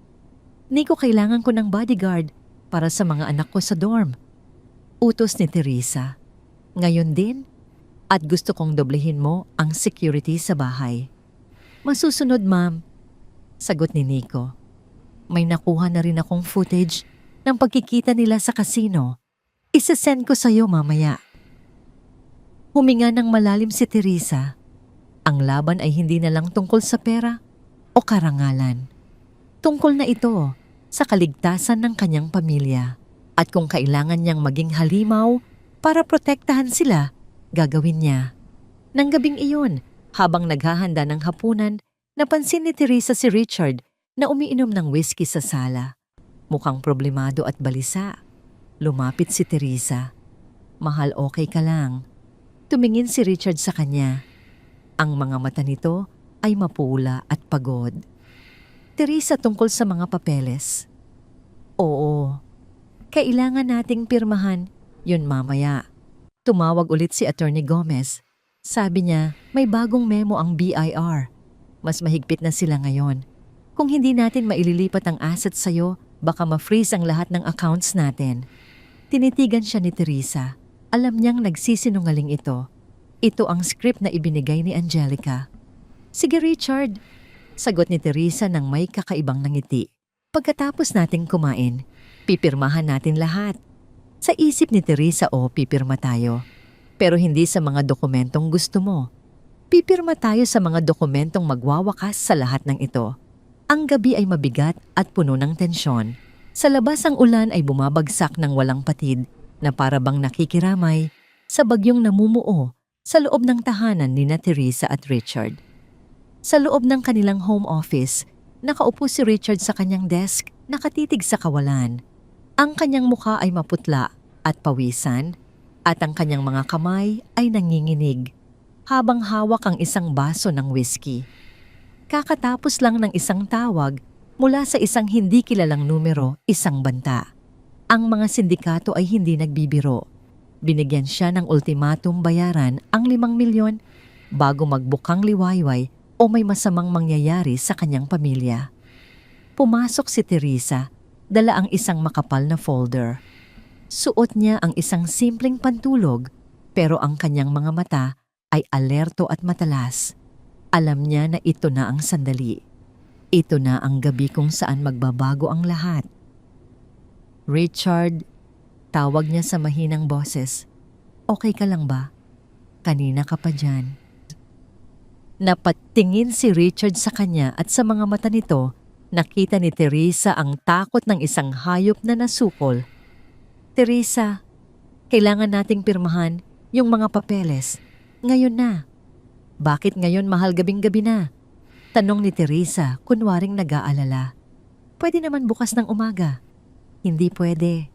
Nico, kailangan ko ng bodyguard para sa mga anak ko sa dorm. Utos ni Teresa. Ngayon din, at gusto kong doblehin mo ang security sa bahay. Masusunod, ma'am, sagot ni Nico. May nakuha na rin akong footage ng pagkikita nila sa casino. Isasend ko sa'yo mamaya. Huminga ng malalim si Teresa. Ang laban ay hindi na lang tungkol sa pera o karangalan. Tungkol na ito sa kaligtasan ng kanyang pamilya at kung kailangan niyang maging halimaw para protektahan sila, gagawin niya. Nang gabing iyon, habang naghahanda ng hapunan, napansin ni Teresa si Richard na umiinom ng whiskey sa sala. Mukhang problemado at balisa. Lumapit si Teresa. Mahal, okay ka lang. Tumingin si Richard sa kanya. Ang mga mata nito ay mapula at pagod. Teresa, tungkol sa mga papeles. Oo. Kailangan nating pirmahan. Yun mamaya. Tumawag ulit si Attorney Gomez. Sabi niya, may bagong memo ang BIR. Mas mahigpit na sila ngayon. Kung hindi natin maililipat ang assets sa'yo, baka ma-freeze ang lahat ng accounts natin. Tinitigan siya ni Teresa. Alam niyang nagsisinungaling ito. Ito ang script na ibinigay ni Angelica. Sige, Richard, sagot ni Teresa nang may kakaibang ngiti. Pagkatapos nating kumain, pipirmahan natin lahat. Sa isip ni Teresa, pipirma tayo. Pero hindi sa mga dokumentong gusto mo. Pipirma tayo sa mga dokumentong magwawakas sa lahat ng ito. Ang gabi ay mabigat at puno ng tensyon. Sa labas ang ulan ay bumabagsak ng walang patid na para bang nakikiramay sa bagyong namumuo sa loob ng tahanan ni Teresa at Richard. Sa loob ng kanilang home office, nakaupo si Richard sa kanyang desk, nakatitig sa kawalan. Ang kanyang mukha ay maputla at pawisan at ang kanyang mga kamay ay nanginginig habang hawak ang isang baso ng whiskey. Kakatapos lang ng isang tawag mula sa isang hindi kilalang numero, isang banta. Ang mga sindikato ay hindi nagbibiro. Binigyan siya ng ultimatum bayaran ang 5 milyon bago magbukang liwayway o may masamang mangyayari sa kanyang pamilya. Pumasok si Teresa, dala ang isang makapal na folder. Suot niya ang isang simpleng pantulog pero ang kanyang mga mata ay alerto at matalas. Alam niya na ito na ang sandali. Ito na ang gabi kung saan magbabago ang lahat. Richard, tawag niya sa mahinang boses. Okay ka lang ba? Kanina ka pa dyan. Napatingin si Richard sa kanya at sa mga mata nito, nakita ni Teresa ang takot ng isang hayop na nasukol. Teresa, kailangan nating pirmahan yung mga papeles. Ngayon na. Bakit ngayon mahal gabing-gabi na? Tanong ni Teresa, kunwaring nag-aalala. Pwede naman bukas ng umaga. Hindi pwede.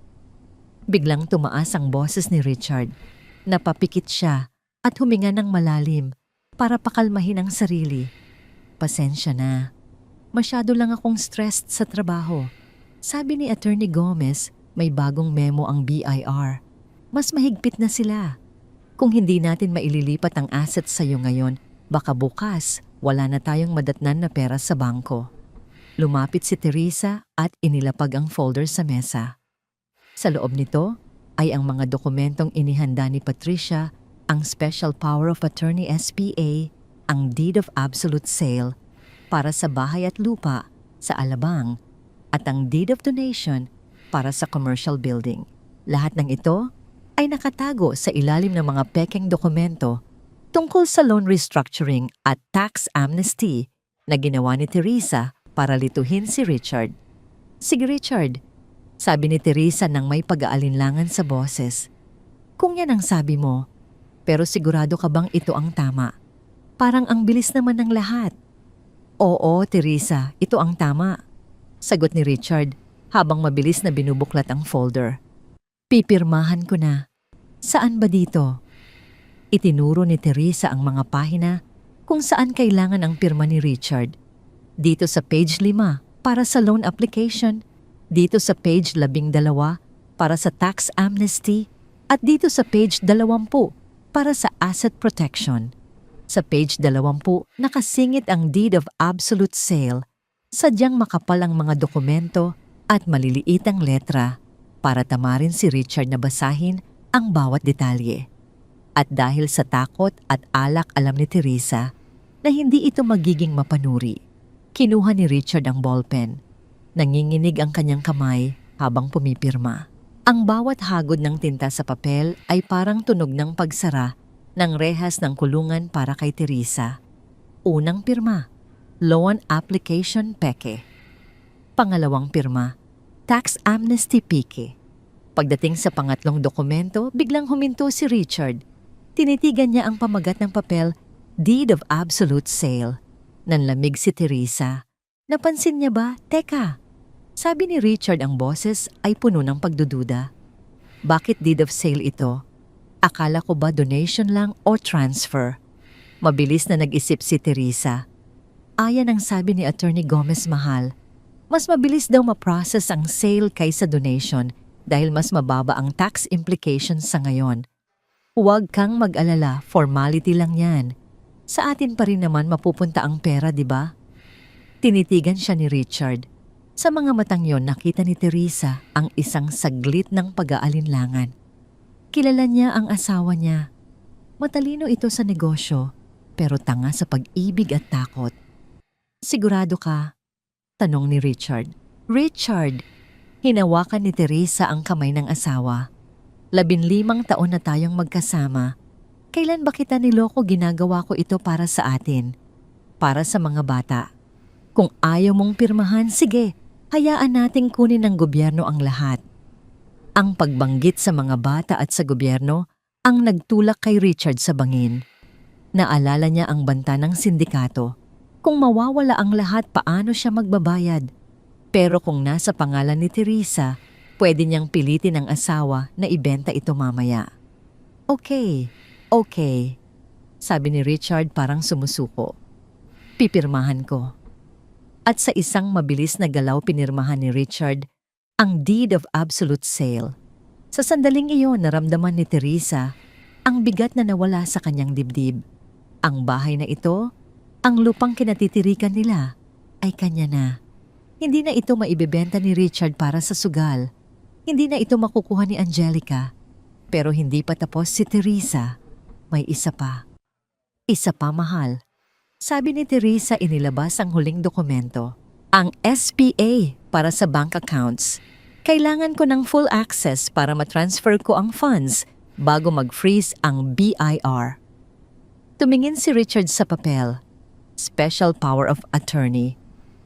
Biglang tumaas ang boses ni Richard. Napapikit siya at huminga ng malalim para pakalmahin ang sarili. Pasensya na. Masyado lang akong stressed sa trabaho. Sabi ni Attorney Gomez, may bagong memo ang BIR. Mas mahigpit na sila. Kung hindi natin maililipat ang assets sa iyo ngayon, baka bukas wala na tayong madatnan na pera sa bangko. Lumapit si Teresa at inilapag ang folder sa mesa. Sa loob nito ay ang mga dokumentong inihanda ni Patricia, ang Special Power of Attorney SPA, ang Deed of Absolute Sale para sa bahay at lupa sa Alabang at ang Deed of Donation para sa commercial building. Lahat ng ito ay nakatago sa ilalim ng mga pekeng dokumento tungkol sa loan restructuring at tax amnesty na ginawa ni Teresa para lituhin si Richard. Sige Richard, sabi ni Teresa nang may pag-aalinlangan sa boses. Kung yan ang sabi mo, pero sigurado ka bang ito ang tama? Parang ang bilis naman ng lahat. Oo, Teresa, ito ang tama. Sagot ni Richard habang mabilis na binubuklat ang folder. Pipirmahan ko na. Saan ba dito? Itinuro ni Teresa ang mga pahina kung saan kailangan ang pirma ni Richard. Dito sa page 5 para sa loan application, dito sa page 12 para sa tax amnesty, at dito sa page 20 para sa asset protection. Sa page 20 nakasingit ang Deed of Absolute Sale. Sadyang makapal ang mga dokumento at maliliit ang letra para tamarin si Richard na basahin ang bawat detalye. At dahil sa takot at alak alam ni Teresa na hindi ito magiging mapanuri, kinuha ni Richard ang ballpen. Nanginginig ang kanyang kamay habang pumipirma. Ang bawat hagod ng tinta sa papel ay parang tunog ng pagsara ng rehas ng kulungan para kay Teresa. Unang pirma, loan application peke. Pangalawang pirma, tax amnesty peke. Pagdating sa pangatlong dokumento, biglang huminto si Richard. Tinitigan niya ang pamagat ng papel, Deed of Absolute Sale. Nanlamig si Teresa. Napansin niya ba? Teka, sabi ni Richard, ang boses ay puno ng pagdududa. Bakit deed of sale ito? Akala ko ba donation lang o transfer? Mabilis na nag-isip si Teresa. Ayan ang sabi ni Attorney Gomez Mahal. Mas mabilis daw ma-process ang sale kaysa donation dahil mas mababa ang tax implications sa ngayon. Huwag kang mag-alala, formality lang yan. Sa atin pa rin naman mapupunta ang pera, di ba? Tinitigan siya ni Richard. Sa mga matang yon nakita ni Teresa ang isang saglit ng pag-aalinlangan. Kilala niya ang asawa niya. Matalino ito sa negosyo, pero tanga sa pag-ibig at takot. Sigurado ka? Tanong ni Richard. Richard! Hinawakan ni Teresa ang kamay ng asawa. 15 taon na tayong magkasama. Kailan ba kita niloko? Ginagawa ko ito para sa atin. Para sa mga bata. Kung ayaw mong pirmahan, sige, hayaan nating kunin ng gobyerno ang lahat. Ang pagbanggit sa mga bata at sa gobyerno ang nagtulak kay Richard sa bangin. Naalala niya ang banta ng sindikato. Kung mawawala ang lahat, paano siya magbabayad? Pero kung nasa pangalan ni Teresa, pwede niyang pilitin ang asawa na ibenta ito mamaya. Okay, sabi ni Richard parang sumusuko. Pipirmahan ko. At sa isang mabilis na galaw pinirmahan ni Richard ang Deed of Absolute Sale. Sa sandaling iyon naramdaman ni Teresa ang bigat na nawala sa kanyang dibdib. Ang bahay na ito, ang lupang kinatitirikan nila, ay kanya na. Hindi na ito maibebenta ni Richard para sa sugal. Hindi na ito makukuha ni Angelica. Pero hindi pa tapos si Teresa. May isa pa. Isa pa, mahal. Sabi ni Teresa, inilabas ang huling dokumento. Ang SPA para sa bank accounts. Kailangan ko ng full access para matransfer ko ang funds bago mag-freeze ang BIR. Tumingin si Richard sa papel. Special Power of Attorney.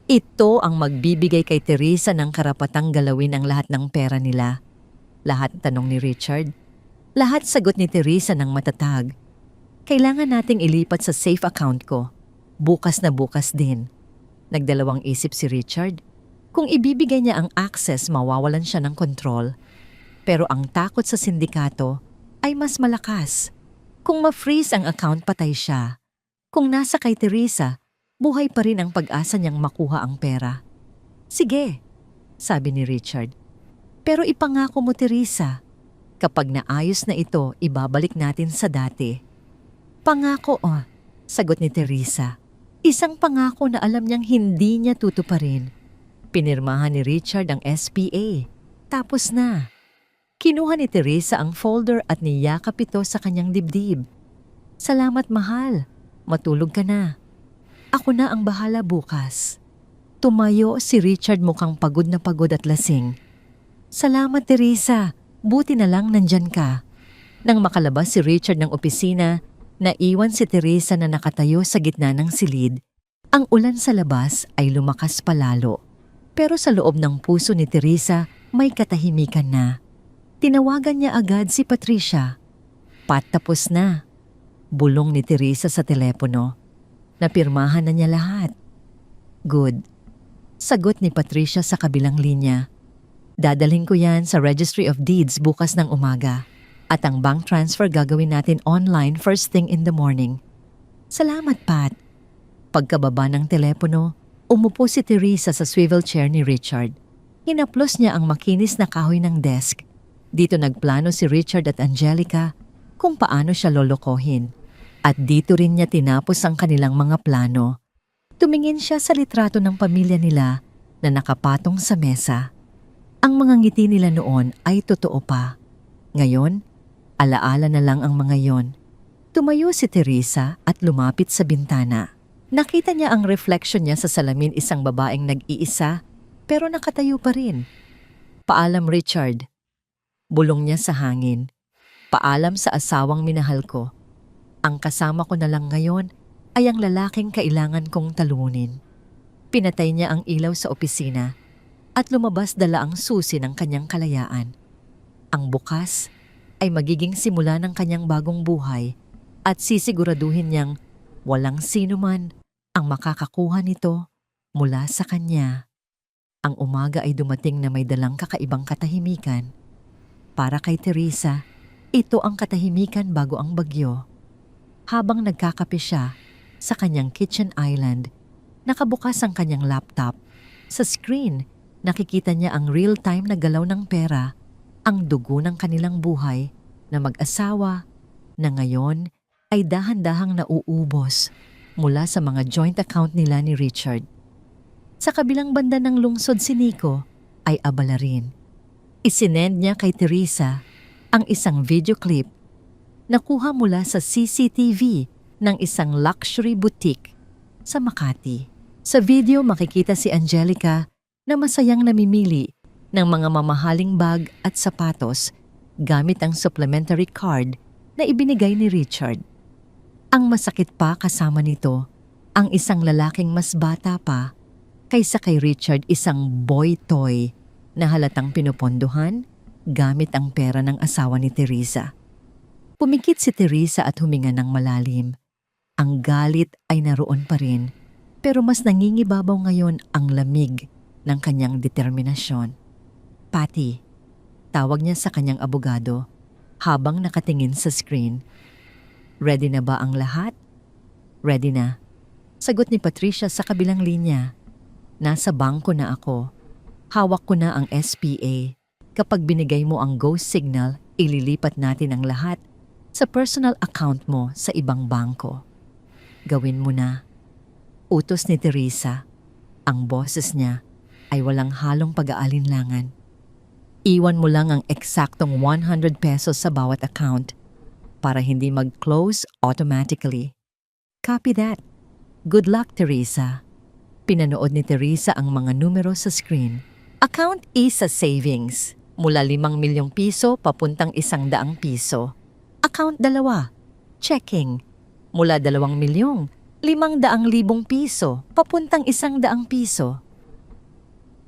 Ito ang magbibigay kay Teresa ng karapatang galawin ang lahat ng pera nila. Lahat tanong ni Richard. Lahat sagot ni Teresa ng matatag. Kailangan nating ilipat sa safe account ko. Bukas na bukas din. Nagdalawang isip si Richard. Kung ibibigay niya ang access, mawawalan siya ng kontrol. Pero ang takot sa sindikato ay mas malakas. Kung ma-freeze ang account, patay siya. Kung nasa kay Teresa, buhay pa rin ang pag-asa niyang makuha ang pera. Sige, sabi ni Richard. Pero ipangako mo, Teresa, kapag naayos na ito, ibabalik natin sa dati. Pangako, sagot ni Teresa. Isang pangako na alam niyang hindi niya tutuparin. Pinirmahan ni Richard ang SPA. Tapos na. Kinuha ni Teresa ang folder at niyakap ito sa kanyang dibdib. Salamat, mahal. Matulog ka na. Ako na ang bahala bukas. Tumayo si Richard, mukhang pagod na pagod at lasing. Salamat, Teresa. Buti na lang nandyan ka. Nang makalabas si Richard ng opisina, naiwan si Teresa na nakatayo sa gitna ng silid. Ang ulan sa labas ay lumakas palalo. Pero sa loob ng puso ni Teresa, may katahimikan na. Tinawagan niya agad si Patricia. Patapos na. Bulong ni Teresa sa telepono. Napirmahan na niya lahat. Good. Sagot ni Patricia sa kabilang linya. Dadalhin ko yan sa Registry of Deeds bukas ng umaga. At ang bank transfer gagawin natin online first thing in the morning. Salamat, Pat. Pagkababa ng telepono, umupo si Teresa sa swivel chair ni Richard. Hinaplos niya ang makinis na kahoy ng desk. Dito nagplano si Richard at Angelica kung paano siya lolokohin. At dito rin niya tinapos ang kanilang mga plano. Tumingin siya sa litrato ng pamilya nila na nakapatong sa mesa. Ang mga ngiti nila noon ay totoo pa. Ngayon, alaala na lang ang mga yon. Tumayo si Teresa at lumapit sa bintana. Nakita niya ang reflection niya sa salamin, isang babaeng nag-iisa pero nakatayo pa rin. Paalam, Richard. Bulong niya sa hangin. Paalam sa asawang minahal ko. Ang kasama ko na lang ngayon ay ang lalaking kailangan kong talunin. Pinatay niya ang ilaw sa opisina at lumabas dala ang susi ng kanyang kalayaan. Ang bukas ay magiging simula ng kanyang bagong buhay at sisiguraduhin niyang walang sino man ang makakakuha nito mula sa kanya. Ang umaga ay dumating na may dalang kakaibang katahimikan. Para kay Teresa, ito ang katahimikan bago ang bagyo. Habang nagkakape siya sa kanyang kitchen island, nakabukas ang kanyang laptop. Sa screen, nakikita niya ang real-time na galaw ng pera, ang dugo ng kanilang buhay na mag-asawa na ngayon ay dahan-dahang nauubos mula sa mga joint account nila ni Richard. Sa kabilang banda ng lungsod si Nico ay abala rin. Isinend niya kay Teresa ang isang video clip na kuha mula sa CCTV ng isang luxury boutique sa Makati. Sa video makikita si Angelica na masayang namimili ng mga mamahaling bag at sapatos gamit ang supplementary card na ibinigay ni Richard. Ang masakit pa kasama nito, ang isang lalaking mas bata pa kaysa kay Richard, isang boy toy na halatang pinupondohan gamit ang pera ng asawa ni Teresa. Pumikit si Teresa at huminga ng malalim. Ang galit ay naroon pa rin, pero mas nangingibabaw ngayon ang lamig ng kanyang determinasyon. Patty, tawag niya sa kanyang abogado habang nakatingin sa screen. Ready na ba ang lahat? Ready na. Sagot ni Patricia sa kabilang linya. Nasa bangko na ako. Hawak ko na ang SPA. Kapag binigay mo ang go signal, ililipat natin ang lahat sa personal account mo sa ibang bangko. Gawin mo na. Utos ni Teresa. Ang boses niya ay walang halong pag-aalinlangan. Iwan mo lang ang eksaktong 100 pesos sa bawat account para hindi mag-close automatically. Copy that. Good luck, Teresa. Pinanood ni Teresa ang mga numero sa screen. Account E sa savings. Mula 5 milyong piso papuntang 100 piso. Account 2. Checking. Mula 2 milyong 500,000 piso papuntang 100 piso.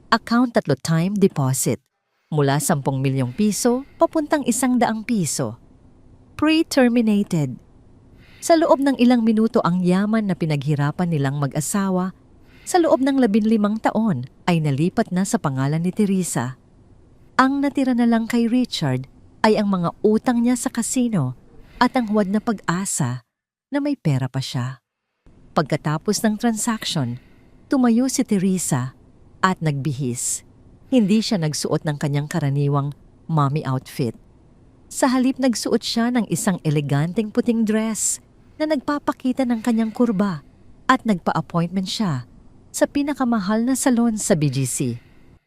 Account 3 time deposit. Mula 10 milyong piso papuntang 100 piso. Pre-terminated. Sa loob ng ilang minuto ang yaman na pinaghirapan nilang mag-asawa, sa loob ng 15 taon ay nalipat na sa pangalan ni Teresa. Ang natira na lang kay Richard ay ang mga utang niya sa kasino at ang huwad na pag-asa na may pera pa siya. Pagkatapos ng transaction, tumayo si Teresa at nagbihis. Hindi siya nagsuot ng kanyang karaniwang mommy outfit. Sa halip nagsuot siya ng isang eleganteng puting dress na nagpapakita ng kanyang kurba at nagpa-appointment siya sa pinakamahal na salon sa BGC.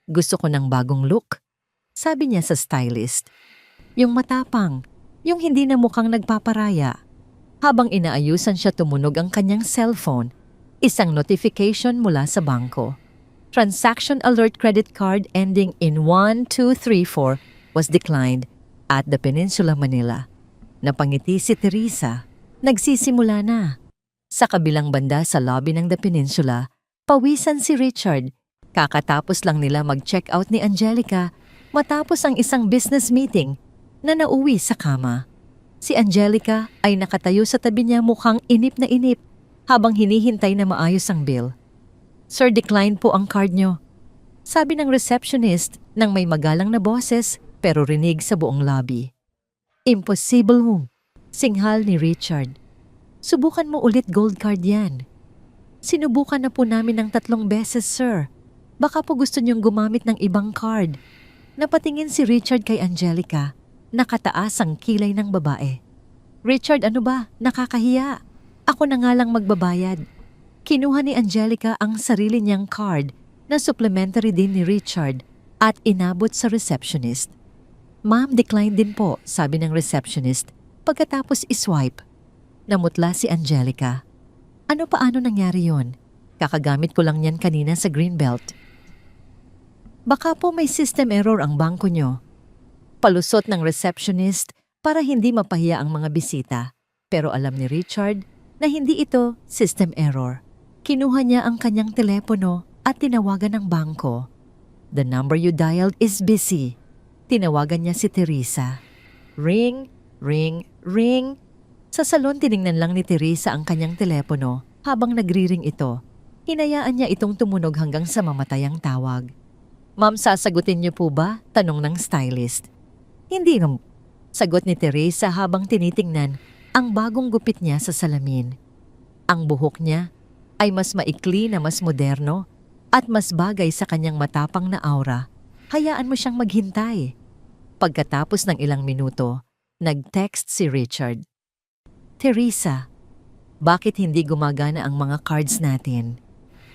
Gusto ko ng bagong look, sabi niya sa stylist. Yung matapang, yung hindi na mukhang nagpaparaya. Habang inaayusan siya tumunog ang kanyang cellphone, isang notification mula sa bangko. Transaction alert credit card ending in 1234 was declined at the Peninsula Manila. Napangiti si Teresa. Nagsisimula na. Sa kabilang banda sa lobby ng The Peninsula, pawisan si Richard. Kakatapos lang nila mag-check out ni Angelica matapos ang isang business meeting na nauwi sa kama. Si Angelica ay nakatayo sa tabi niya mukhang inip na inip habang hinihintay na maayos ang bill. Sir, decline po ang card nyo. Sabi ng receptionist nang may magalang na boses pero rinig sa buong lobby. Impossible mo, singhal ni Richard. Subukan mo ulit gold card yan. Sinubukan na po namin ng 3 beses, sir. Baka po gusto niyong gumamit ng ibang card. Napatingin si Richard kay Angelica. Nakataas ang kilay ng babae. Richard, ano ba? Nakakahiya. Ako na nga lang magbabayad. Kinuha ni Angelica ang sarili niyang card na supplementary din ni Richard at inabot sa receptionist. Ma'am, decline din po, sabi ng receptionist pagkatapos iswipe. Namutla si Angelica. Paano nangyari yon? Kakagamit ko lang yan kanina sa Greenbelt. Baka po may system error ang bangko nyo. Palusot ng receptionist para hindi mapahiya ang mga bisita. Pero alam ni Richard na hindi ito system error. Kinuha niya ang kanyang telepono at tinawagan ng bangko. The number you dialed is busy. Tinawagan niya si Teresa. Ring, ring, ring. Sa salon tiningnan lang ni Teresa ang kanyang telepono habang nagriring ito. Hinayaan niya itong tumunog hanggang sa mamatay ang tawag. Ma'am, sasagutin niyo po ba? Tanong ng stylist. Hindi nga. Sagot ni Teresa habang tinitingnan ang bagong gupit niya sa salamin. Ang buhok niya ay mas maikli na mas moderno at mas bagay sa kanyang matapang na aura. Hayaan mo siyang maghintay. Pagkatapos ng ilang minuto, nag-text si Richard. Teresa, bakit hindi gumagana ang mga cards natin?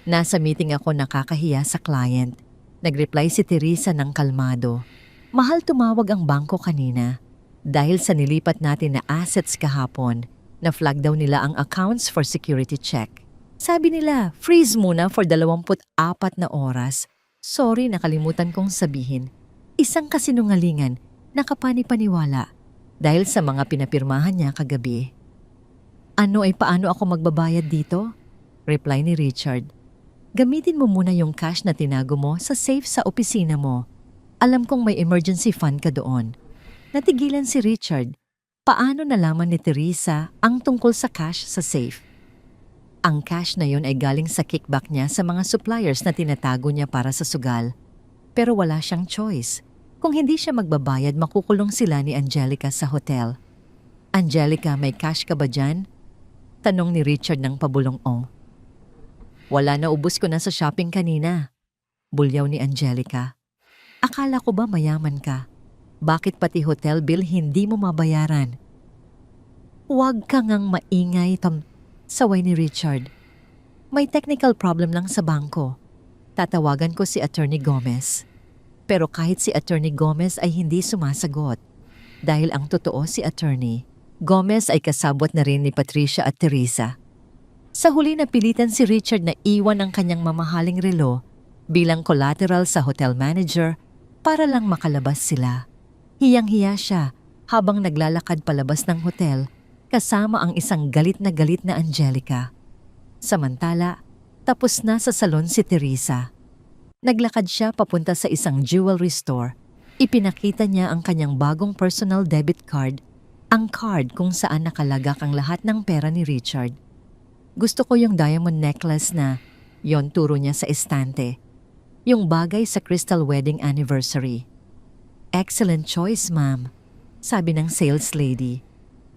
Nasa meeting ako, nakakahiya sa client. Nagreply si Teresa ng kalmado. Mahal, tumawag ang bangko kanina. Dahil sa nilipat natin na assets kahapon, na-flag daw nila ang accounts for security check. Sabi nila, freeze muna for 24 na oras. Sorry, nakalimutan kong sabihin. Isang kasinungalingan, nakapani-paniwala dahil sa mga pinapirmahan niya kagabi. Paano ako magbabayad dito? Reply ni Richard. Gamitin mo muna yung cash na tinago mo sa safe sa opisina mo. Alam kong may emergency fund ka doon. Natigilan si Richard. Paano nalaman ni Teresa ang tungkol sa cash sa safe? Ang cash na yon ay galing sa kickback niya sa mga suppliers na tinatago niya para sa sugal. Pero wala siyang choice. Kung hindi siya magbabayad, makukulong sila ni Angelica sa hotel. Angelica, may cash ka ba dyan? Tanong ni Richard ng pabulong-ong. Wala, na, ubos ko na sa shopping kanina. Bulyaw ni Angelica. Akala ko ba mayaman ka? Bakit pati hotel bill hindi mo mabayaran? Huwag ka ngang maingay, saway ni Richard. May technical problem lang sa bangko. Tatawagan ko si Attorney Gomez. Pero kahit si Attorney Gomez ay hindi sumasagot. Dahil ang totoo si Attorney Gomez ay kasabwat na rin ni Patricia at Teresa. Sa huli napilitan si Richard na iwan ang kanyang mamahaling relo bilang collateral sa hotel manager para lang makalabas sila. Hiyang-hiya siya habang naglalakad palabas ng hotel kasama ang isang galit na Angelica. Samantala, tapos na sa salon si Teresa. Naglakad siya papunta sa isang jewelry store Ipinakita niya ang kanyang bagong personal debit card, ang card kung saan nakalagak ang lahat ng pera ni Richard. Gusto ko yung diamond necklace na, yon turo niya sa estante. Yung bagay sa crystal wedding anniversary. Excellent choice, ma'am, sabi ng sales lady.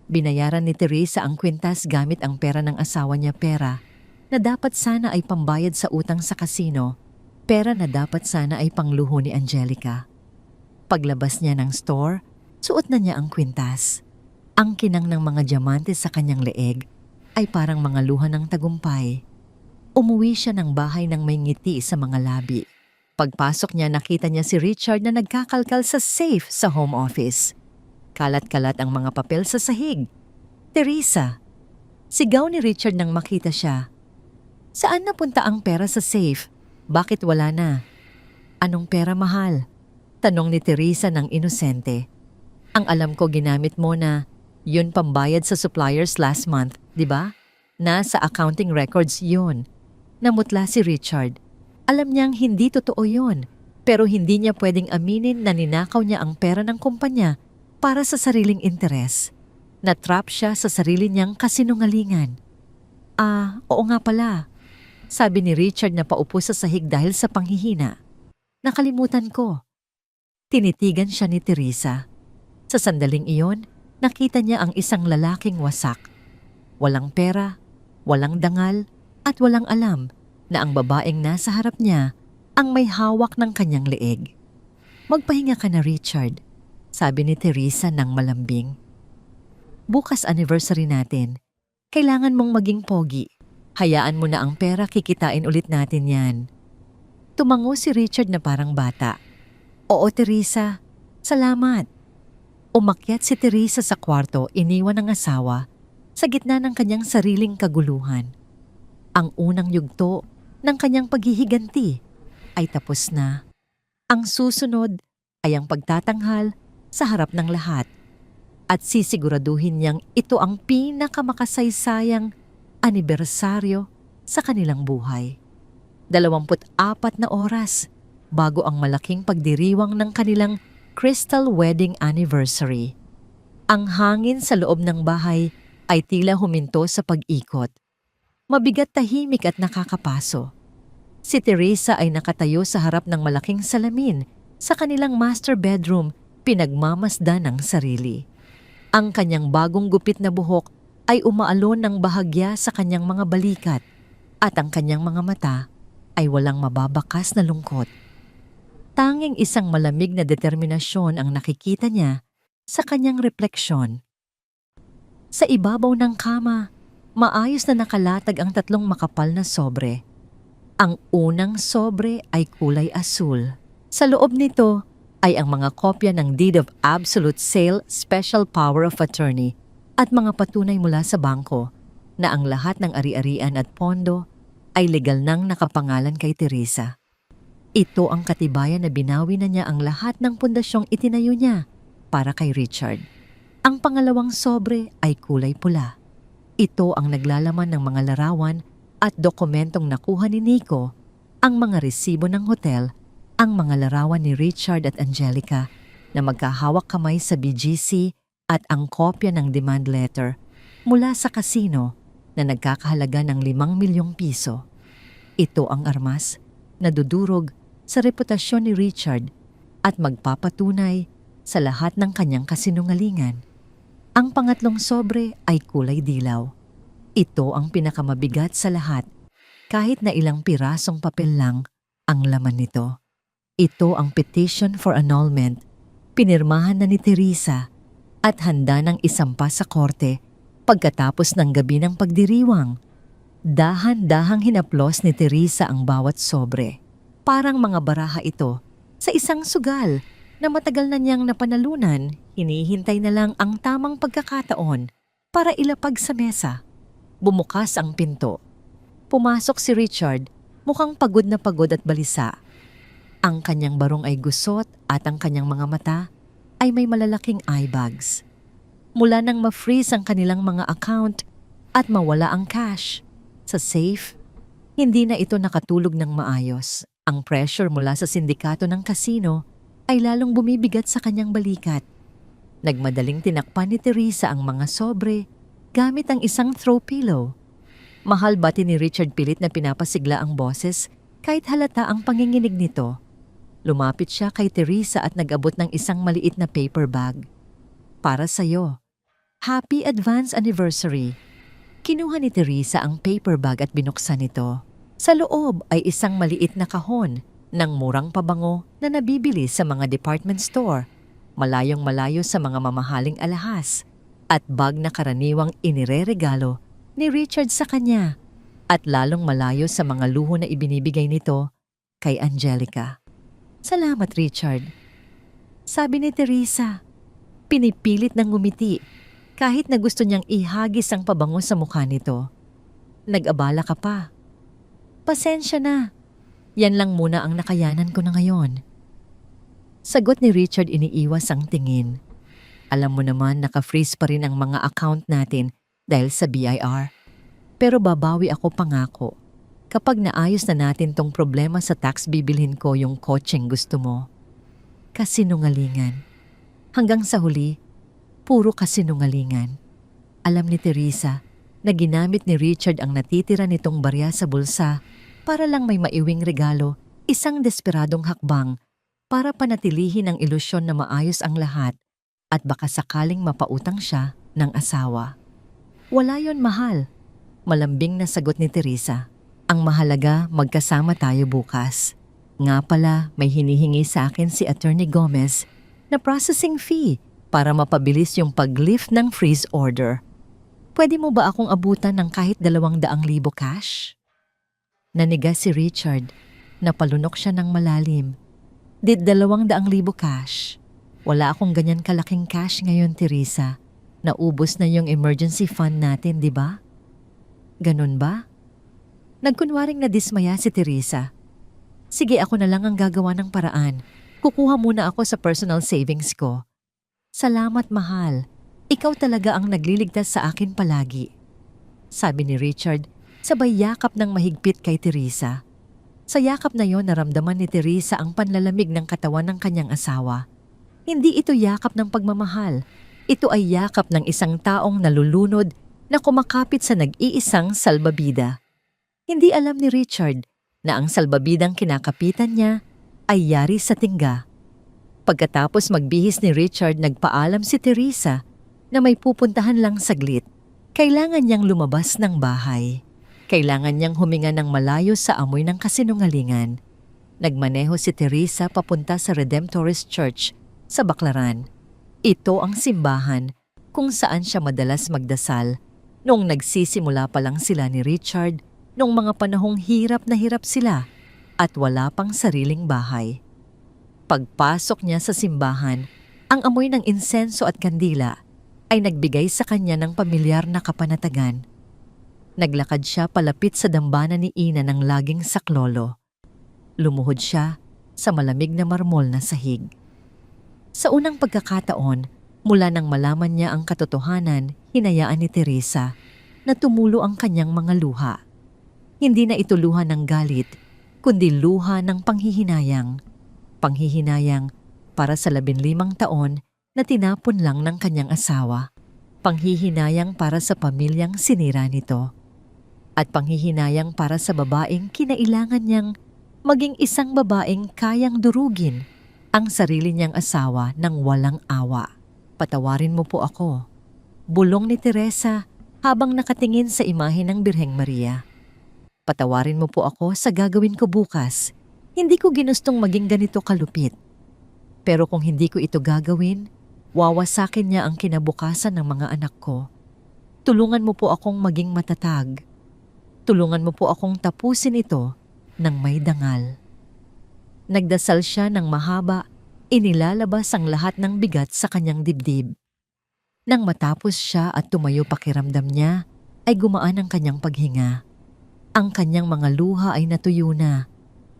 Binayaran ni Teresa ang kwintas gamit ang pera ng asawa niya, pera na dapat sana ay pambayad sa utang sa kasino, pera na dapat sana ay pangluho ni Angelica. Paglabas niya ng store, suot na niya ang kwintas. Ang kinang ng mga diamante sa kanyang leeg ay parang mga luha ng tagumpay. Umuwi siya ng bahay ng may ngiti sa mga labi. Pagpasok niya, nakita niya si Richard na nagkakalkal sa safe sa home office. Kalat-kalat ang mga papel sa sahig. Teresa! Sigaw ni Richard nang makita siya. Saan napunta ang pera sa safe? Bakit wala na? Anong pera, mahal? Tanong ni Teresa ng inosente. Ang alam ko ginamit mo na yun pambayad sa suppliers last month, di ba? Nasa accounting records yun. Namutla si Richard. Alam niyang hindi totoo yun, pero hindi niya pwedeng aminin na ninakaw niya ang pera ng kumpanya para sa sariling interes. Natrap siya sa sarili niyang kasinungalingan. Oo nga pala, sabi ni Richard na paupo sa sahig dahil sa panghihina. Nakalimutan ko. Tinitigan siya ni Teresa. Sa sandaling iyon, nakita niya ang isang lalaking wasak. Walang pera, walang dangal, at walang alam na ang babaeng nasa harap niya ang may hawak ng kanyang leeg. Magpahinga ka na, Richard, sabi ni Teresa ng malambing. Bukas anniversary natin. Kailangan mong maging pogi. Hayaan mo na ang pera, kikitain ulit natin yan. Tumango si Richard na parang bata. Oo, Teresa. Salamat. Umakyat si Teresa sa kwarto, iniwan ng asawa sa gitna ng kanyang sariling kaguluhan. Ang unang yugto ng kanyang paghihiganti ay tapos na. Ang susunod ay ang pagtatanghal sa harap ng lahat at sisiguraduhin niyang ito ang pinakamakasaysayang anibersaryo sa kanilang buhay. 24 na oras bago ang malaking pagdiriwang ng kanilang crystal wedding anniversary. Ang hangin sa loob ng bahay ay tila huminto sa pag-ikot. Mabigat, tahimik at nakakapaso. Si Teresa ay nakatayo sa harap ng malaking salamin sa kanilang master bedroom, pinagmamasdan ng sarili. Ang kanyang bagong gupit na buhok ay umaalon ng bahagya sa kanyang mga balikat at ang kanyang mga mata ay walang mababakas na lungkot. Tanging isang malamig na determinasyon ang nakikita niya sa kanyang refleksyon. Sa ibabaw ng kama, maayos na nakalatag ang 3 makapal na sobre. Ang unang sobre ay kulay asul. Sa loob nito ay ang mga kopya ng Deed of Absolute Sale, Special Power of Attorney at mga patunay mula sa bangko na ang lahat ng ari-arian at pondo ay legal nang nakapangalan kay Teresa. Ito ang katibayan na binawi na niya ang lahat ng pundasyong itinayo niya para kay Richard. Ang pangalawang sobre ay kulay pula. Ito ang naglalaman ng mga larawan at dokumentong nakuha ni Nico, ang mga resibo ng hotel, ang mga larawan ni Richard at Angelica na magkahawak kamay sa BGC at ang kopya ng demand letter mula sa kasino na nagkakahalaga ng 5 milyong piso. Ito ang armas na dudurog sa reputasyon ni Richard at magpapatunay sa lahat ng kanyang kasinungalingan. Ang pangatlong sobre ay kulay dilaw. Ito ang pinakamabigat sa lahat, kahit na ilang pirasong papel lang ang laman nito. Ito ang petition for annulment, pinirmahan na ni Teresa at handa ng isampa sa korte pagkatapos ng gabi ng pagdiriwang. Dahan-dahang hinaplos ni Teresa ang bawat sobre. Parang mga baraha ito sa isang sugal na matagal na niyang napanalunan, hinihintay na lang ang tamang pagkakataon para ilapag sa mesa. Bumukas ang pinto. Pumasok si Richard, mukhang pagod na pagod at balisa. Ang kanyang barong ay gusot at ang kanyang mga mata ay may malalaking eye bags. Mula nang ma-freeze ang kanilang mga account at mawala ang cash sa safe, hindi na ito nakatulog ng maayos. Ang pressure mula sa sindikato ng kasino ay lalong bumibigat sa kanyang balikat. Nagmadaling tinakpan ni Teresa ang mga sobre gamit ang isang throw pillow. Mahal bati ni Richard pilit na pinapasigla ang boses kahit halata ang panginginig nito. Lumapit siya kay Teresa at nag-abot ng isang maliit na paper bag. Para sa'yo. Happy advance anniversary. Kinuha ni Teresa ang paper bag at binuksan ito. Sa loob ay isang maliit na kahon ng murang pabango na nabibili sa mga department store, malayong malayo sa mga mamahaling alahas, at bag na karaniwang inireregalo ni Richard sa kanya at lalong malayo sa mga luho na ibinibigay nito kay Angelica. Salamat, Richard. Sabi ni Teresa, pinipilit ng ngumiti kahit na gusto niyang ihagis ang pabango sa mukha nito. Nag-abala ka pa. Pasensya na. Yan lang muna ang nakayanan ko na ngayon. Sagot ni Richard, iniiwas ang tingin. Alam mo naman naka-freeze pa rin ang mga account natin dahil sa BIR. Pero babawi ako, pangako. Kapag naayos na natin tong problema sa tax, bibilhin ko yung kotseng gusto mo. Kasinungalingan. Hanggang sa huli, puro kasinungalingan. Alam ni Teresa na ginamit ni Richard ang natitira nitong barya sa bulsa para lang may maiwing regalo, isang desperadong hakbang para panatilihin ang ilusyon na maayos ang lahat at baka sakaling mapautang siya ng asawa. Wala yon, mahal. Malambing na sagot ni Teresa. Ang mahalaga, magkasama tayo bukas. Nga pala, may hinihingi sa akin si Attorney Gomez na processing fee para mapabilis yung pag-lift ng freeze order. Pwede mo ba akong abutan ng kahit 200,000 cash? Nanigas si Richard. Napalunok siya ng malalim. 200,000 cash. Wala akong ganyan kalaking cash ngayon, Teresa. Naubos na yung emergency fund natin, di ba? Ganun ba? Nagkunwaring nadismaya si Teresa. Sige, ako na lang ang gagawa ng paraan. Kukuha muna ako sa personal savings ko. Salamat, mahal. Ikaw talaga ang nagliligtas sa akin palagi. Sabi ni Richard, sabay yakap ng mahigpit kay Teresa. Sa yakap na yon, naramdaman ni Teresa ang panlalamig ng katawan ng kanyang asawa. Hindi ito yakap ng pagmamahal. Ito ay yakap ng isang taong nalulunod na kumakapit sa nag-iisang salbabida. Hindi alam ni Richard na ang salbabidang kinakapitan niya ay yari sa tingga. Pagkatapos magbihis ni Richard, nagpaalam si Teresa na may pupuntahan lang saglit. Kailangan niyang lumabas ng bahay. Kailangan niyang huminga ng malayo sa amoy ng kasinungalingan. Nagmaneho si Teresa papunta sa Redemptorist Church sa Baclaran. Ito ang simbahan kung saan siya madalas magdasal noong nagsisimula pa lang sila ni Richard, noong mga panahong hirap na hirap sila at wala pang sariling bahay. Pagpasok niya sa simbahan, ang amoy ng insenso at kandila ay nagbigay sa kanya ng pamilyar na kapanatagan. Naglakad siya palapit sa dambana ni Ina ng laging saklolo. Lumuhod siya sa malamig na marmol na sahig. Sa unang pagkakataon, mula nang malaman niya ang katotohanan, hinayaan ni Teresa na tumulo ang kanyang mga luha. Hindi na ito luha ng galit, kundi luha ng panghihinayang. Panghihinayang para sa 15 taon na tinapon lang ng kanyang asawa. Panghihinayang para sa pamilyang sinira nito. At panghihinayang para sa babaeng kinailangan niyang maging isang babaeng kayang durugin ang sarili niyang asawa ng walang awa. Patawarin mo po ako. Bulong ni Teresa habang nakatingin sa imahe ng Birheng Maria. Patawarin mo po ako sa gagawin ko bukas. Hindi ko ginustong maging ganito kalupit. Pero kung hindi ko ito gagawin, wawasakin niya ang kinabukasan ng mga anak ko. Tulungan mo po akong maging matatag. Tulungan mo po akong tapusin ito ng may dangal. Nagdasal siya ng mahaba, inilalabas ang lahat ng bigat sa kanyang dibdib. Nang matapos siya at tumayo, pakiramdam niya ay gumaan ang kanyang paghinga. Ang kanyang mga luha ay natuyo na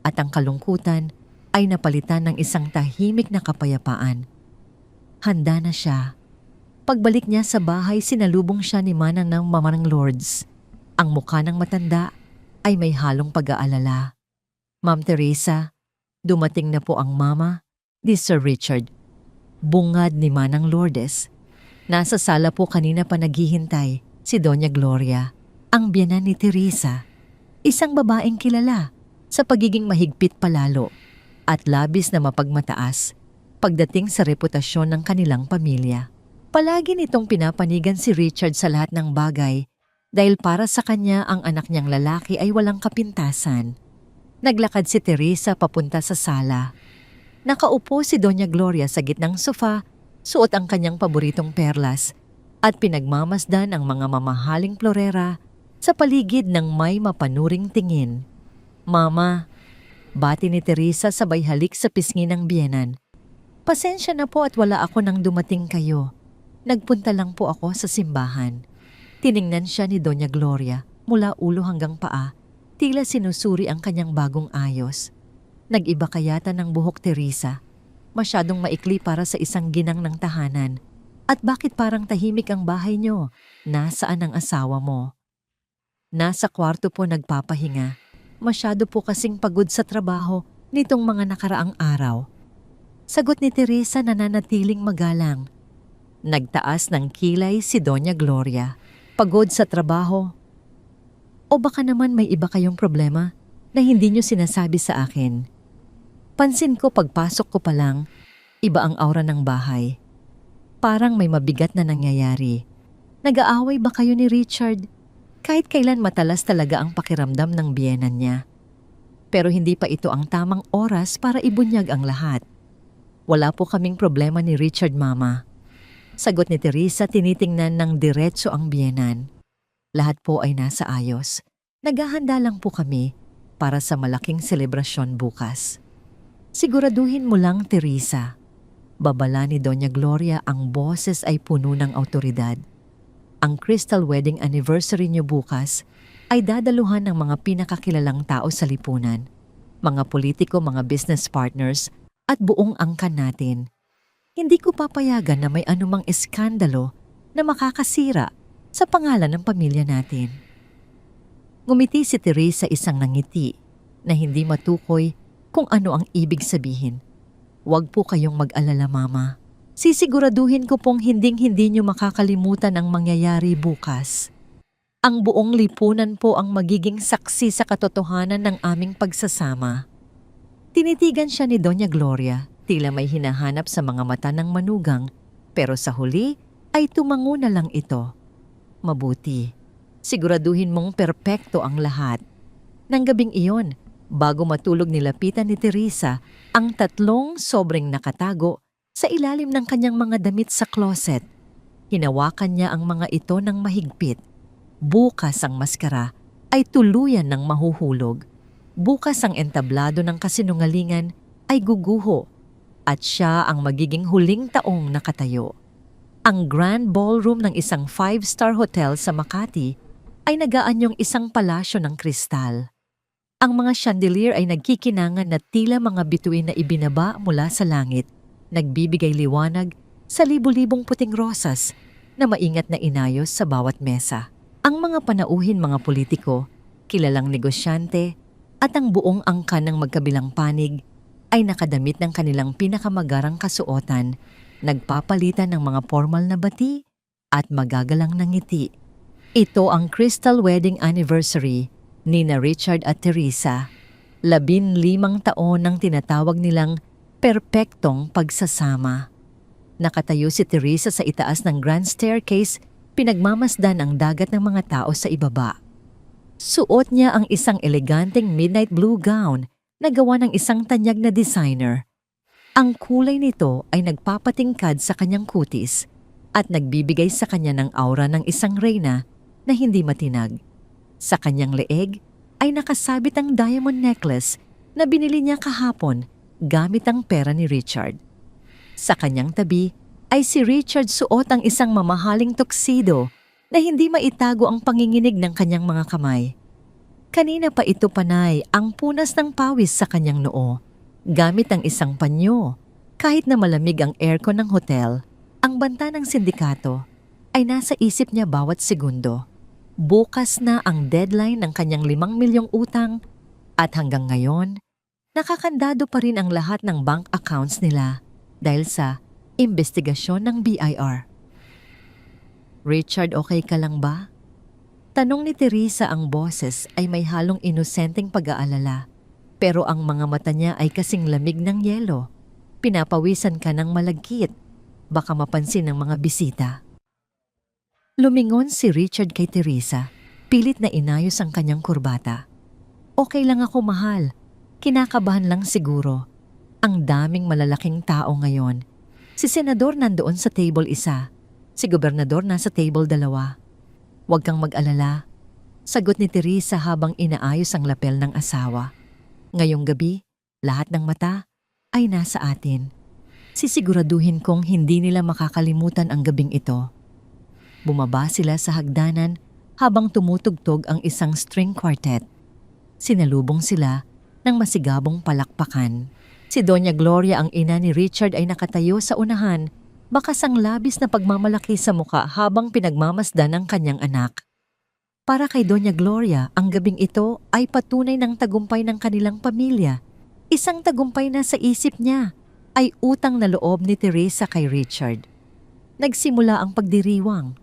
at ang kalungkutan ay napalitan ng isang tahimik na kapayapaan. Handa na siya. Pagbalik niya sa bahay, sinalubong siya ni Manang ng Mamanang Lourdes. Ang mukha ng matanda ay may halong pag-aalala. Ma'am Teresa, dumating na po ang mama Di Sir Richard, bungad ni Manang Lourdes. Nasa sala po kanina pa naghihintay si Doña Gloria, ang biyenan ni Teresa. Isang babaeng kilala sa pagiging mahigpit palalo at labis na mapagmataas pagdating sa reputasyon ng kanilang pamilya. Palagi nitong pinapanigan si Richard sa lahat ng bagay dahil para sa kanya ang anak niyang lalaki ay walang kapintasan. Naglakad si Teresa papunta sa sala. Nakaupo si Doña Gloria sa gitnang sofa, suot ang kanyang paboritong perlas at pinagmamasdan ang mga mamahaling florera sa paligid ng may mapanuring tingin. Mama, bati ni Teresa sabay halik sa pisngi ng biyenan. Pasensya na po at wala ako nang dumating kayo. Nagpunta lang po ako sa simbahan. Tiningnan siya ni Doña Gloria mula ulo hanggang paa, tila sinusuri ang kanyang bagong ayos. Nag-iba kayata ng buhok Teresa. Masyadong maikli para sa isang ginang ng tahanan. At bakit parang tahimik ang bahay niyo? Nasaan ang asawa mo? Nasa kwarto po nagpapahinga. Masyado po kasing pagod sa trabaho nitong mga nakaraang araw. Sagot ni Teresa na nanatiling magalang. Nagtaas ng kilay si Doña Gloria. Pagod sa trabaho. O baka naman may iba kayong problema na hindi nyo sinasabi sa akin. Pansin ko pagpasok ko pa lang, iba ang aura ng bahay. Parang may mabigat na nangyayari. Nag-aaway ba kayo ni Richard? Kahit kailan matalas talaga ang pakiramdam ng biyenan niya. Pero hindi pa ito ang tamang oras para ibunyag ang lahat. Wala po kaming problema ni Richard, Mama. Sagot ni Teresa, tinitingnan ng diretso ang biyenan. Lahat po ay nasa ayos. Naghahanda lang po kami para sa malaking selebrasyon bukas. Siguraduhin mo lang, Teresa. Babala ni Doña Gloria, ang boses ay puno ng awtoridad. Ang Crystal Wedding Anniversary niyo bukas ay dadaluhan ng mga pinakakilalang tao sa lipunan, mga politiko, mga business partners, at buong angkan natin. Hindi ko papayagan na may anumang eskandalo na makakasira sa pangalan ng pamilya natin. Ngumiti si Teresa, isang nangiti na hindi matukoy kung ano ang ibig sabihin. Huwag po kayong mag-alala, Mama. Sisiguraduhin ko pong hinding-hindi niyo makakalimutan ang mangyayari bukas. Ang buong lipunan po ang magiging saksi sa katotohanan ng aming pagsasama. Tinitigan siya ni Doña Gloria, tila may hinahanap sa mga mata ng manugang, pero sa huli ay tumango na lang ito. Mabuti. Siguraduhin mong perpekto ang lahat. Nang gabing iyon, bago matulog nilapitan ni Teresa ang tatlong sobrang nakatago sa ilalim ng kanyang mga damit sa closet. Hinawakan niya ang mga ito ng mahigpit. Bukas ang maskara ay tuluyan ng mahuhulog. Bukas ang entablado ng kasinungalingan ay guguho at siya ang magiging huling taong nakatayo. Ang grand ballroom ng isang 5-star hotel sa Makati ay nagaanyong isang palasyo ng kristal. Ang mga chandelier ay nagkikinangan na tila mga bituin na ibinaba mula sa langit, nagbibigay liwanag sa libu-libong puting rosas na maingat na inayos sa bawat mesa. Ang mga panauhin mga politiko, kilalang negosyante, at ang buong angkan ng magkabilang panig ay nakadamit ng kanilang pinakamagarang kasuotan, nagpapalitan ng mga formal na bati at magagalang na ngiti. Ito ang Crystal Wedding Anniversary ni na Richard at Teresa. 15 taon ng tinatawag nilang perpektong pagsasama. Nakatayo si Teresa sa itaas ng grand staircase, pinagmamasdan ang dagat ng mga tao sa ibaba. Suot niya ang isang eleganteng midnight blue gown na gawa ng isang tanyag na designer. Ang kulay nito ay nagpapatingkad sa kanyang kutis at nagbibigay sa kanya ng aura ng isang reyna na hindi matinag. Sa kanyang leeg ay nakasabit ang diamond necklace na binili niya kahapon gamit ang pera ni Richard. Sa kanyang tabi ay si Richard, suot ang isang mamahaling tuxedo na hindi maitago ang panginginig ng kanyang mga kamay. Kanina pa ito panay ang punas ng pawis sa kanyang noo, gamit ang isang panyo. Kahit na malamig ang aircon ng hotel, ang banta ng sindikato ay nasa isip niya bawat segundo. Bukas na ang deadline ng kanyang 5 milyong utang at hanggang ngayon, Nakakandado pa rin ang lahat ng bank accounts nila dahil sa investigasyon ng BIR. Richard, okay ka lang ba? Tanong ni Teresa. Ang boses ay may halong inosenteng pag-aalala. Pero ang mga mata niya ay kasing lamig ng yelo. Pinapawisan ka ng malagkit. Baka mapansin ng mga bisita. Lumingon si Richard kay Teresa. Pilit na inayos ang kanyang kurbata. Okay lang ako, mahal. Kinakabahan lang siguro. Ang daming malalaking tao ngayon. Si Senador nandoon sa table 1. Si Gobernador nasa table 2. Huwag kang mag-alala. Sagot ni Teresa habang inaayos ang lapel ng asawa. Ngayong gabi, lahat ng mata ay nasa atin. Sisiguraduhin kong hindi nila makakalimutan ang gabing ito. Bumaba sila sa hagdanan habang tumutugtog ang isang string quartet. Sinalubong sila ng masigabong palakpakan. Si Doña Gloria, ang ina ni Richard, ay nakatayo sa unahan, bakas ang labis na pagmamalaki sa muka habang pinagmamasdan ng kanyang anak. Para kay Doña Gloria, ang gabing ito ay patunay ng tagumpay ng kanilang pamilya. Isang tagumpay na sa isip niya ay utang na loob ni Teresa kay Richard. Nagsimula ang pagdiriwang.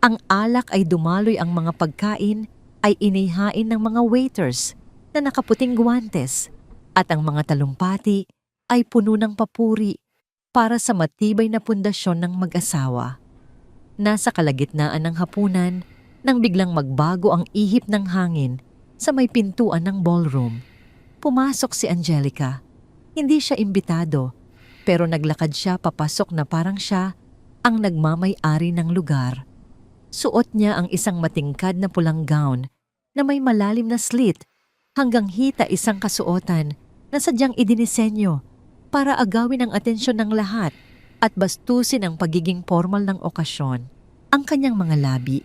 Ang alak ay dumaloy, ang mga pagkain ay inihain ng mga waiters na nakaputing guwantes at ang mga talumpati ay puno ng papuri para sa matibay na pundasyon ng mag-asawa. Nasa kalagitnaan ng hapunan nang biglang magbago ang ihip ng hangin sa may pintuan ng ballroom. Pumasok si Angelica. Hindi siya imbitado, pero naglakad siya papasok na parang siya ang nagmamay-ari ng lugar. Suot niya ang isang matingkad na pulang gown na may malalim na slit hanggang hita, isang kasuotan na sadyang idinisenyo para agawin ang atensyon ng lahat at bastusin ang pagiging formal ng okasyon. Ang kanyang mga labi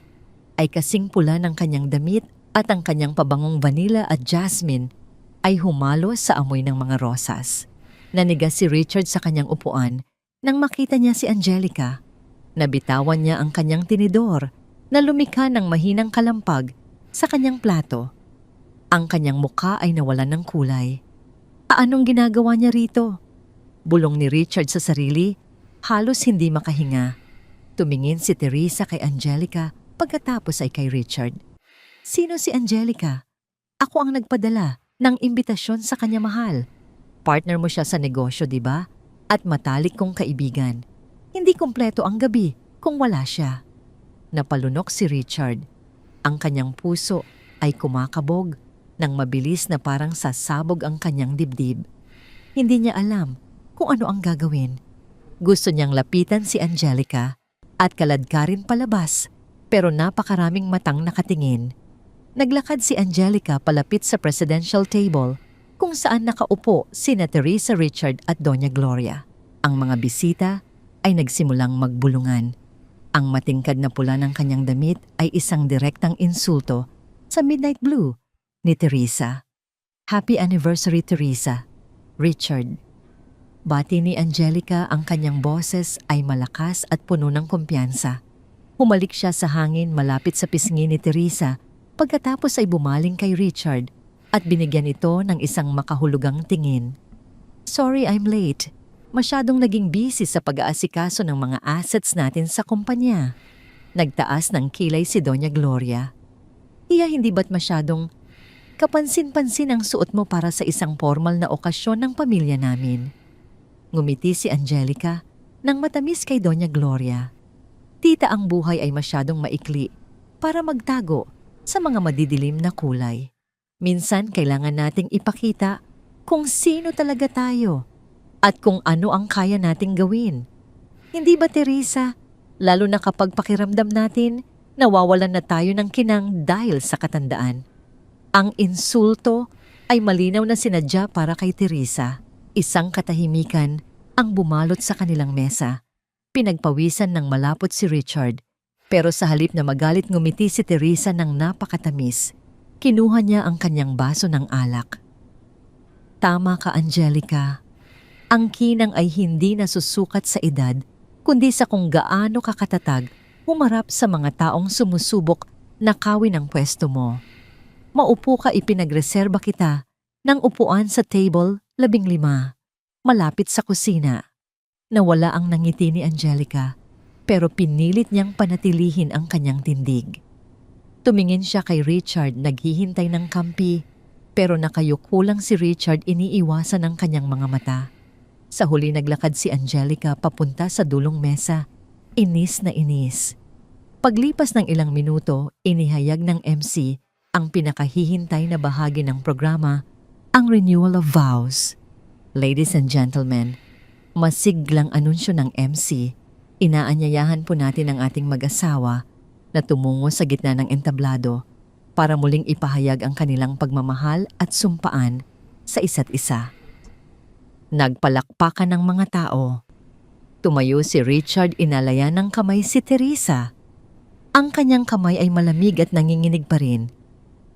ay kasing pula ng kanyang damit at ang kanyang pabangong vanilla at jasmine ay humalo sa amoy ng mga rosas. Nanigas si Richard sa kanyang upuan nang makita niya si Angelica. Nabitawan niya ang kanyang tinidor na lumikha ng mahinang kalampag sa kanyang plato. Ang kanyang mukha ay nawalan ng kulay. Anong ginagawa niya rito? Bulong ni Richard sa sarili, halos hindi makahinga. Tumingin si Teresa kay Angelica, pagkatapos ay kay Richard. Sino si Angelica? Ako ang nagpadala ng imbitasyon sa kanya, mahal. Partner mo siya sa negosyo, di ba? At matalik kong kaibigan. Hindi kumpleto ang gabi kung wala siya. Napalunok si Richard. Ang kanyang puso ay kumakabog nang mabilis na parang sasabog ang kanyang dibdib. Hindi niya alam kung ano ang gagawin. Gusto niyang lapitan si Angelica at kaladkarin palabas, pero napakaraming matang nakatingin. Naglakad si Angelica palapit sa presidential table kung saan nakaupo sina Teresa, Richard at Doña Gloria. Ang mga bisita ay nagsimulang magbulungan. Ang matingkad na pula ng kanyang damit ay isang direktang insulto sa midnight blue ni Teresa. Happy anniversary, Teresa. Richard. Bati ni Angelica, ang kanyang boses ay malakas at puno ng kumpiyansa. Humalik siya sa hangin malapit sa pisngi ni Teresa pagkatapos ay bumaling kay Richard at binigyan ito ng isang makahulugang tingin. Sorry I'm late. Masyadong naging busy sa pag-aasikaso ng mga assets natin sa kumpanya. Nagtaas ng kilay si Doña Gloria. Hindi ba't masyadong kapansin-pansin ang suot mo para sa isang formal na okasyon ng pamilya namin? Ngumiti si Angelica nang matamis kay Doña Gloria. Tita, ang buhay ay masyadong maikli para magtago sa mga madidilim na kulay. Minsan kailangan nating ipakita kung sino talaga tayo at kung ano ang kaya nating gawin. Hindi ba, Teresa? Lalo na kapag pakiramdam natin nawawalan na tayo ng kinang dahil sa katandaan. Ang insulto ay malinaw na sinadya para kay Teresa. Isang katahimikan ang bumalot sa kanilang mesa. Pinagpawisan ng malapot si Richard, pero sa halip na magalit, ngumiti si Teresa ng napakatamis. Kinuha niya ang kanyang baso ng alak. Tama ka, Angelica. Ang kinang ay hindi nasusukat sa edad, kundi sa kung gaano kakatatag humarap sa mga taong sumusubok na kawin ang pwesto mo. Maupo ka, ipinagreserba kita ng upuan sa table 15, malapit sa kusina. Nawala ang nangiti ni Angelica, pero pinilit niyang panatilihin ang kanyang tindig. Tumingin siya kay Richard, naghihintay ng kampi, pero nakayuko lang si Richard, iniiwasan ng kanyang mga mata. Sa huli naglakad si Angelica papunta sa dulong mesa, inis na inis. Paglipas ng ilang minuto, inihayag ng MC ang pinakahihintay na bahagi ng programa, ang renewal of vows. Ladies and gentlemen, masiglang anunsyo ng MC, inaanyayahan po natin ang ating mag-asawa na tumungo sa gitna ng entablado para muling ipahayag ang kanilang pagmamahal at sumpaan sa isa't isa. Nagpalakpakan ng mga tao. Tumayo si Richard, inalayan ng kamay si Teresa. Ang kanyang kamay ay malamig at nanginginig pa rin.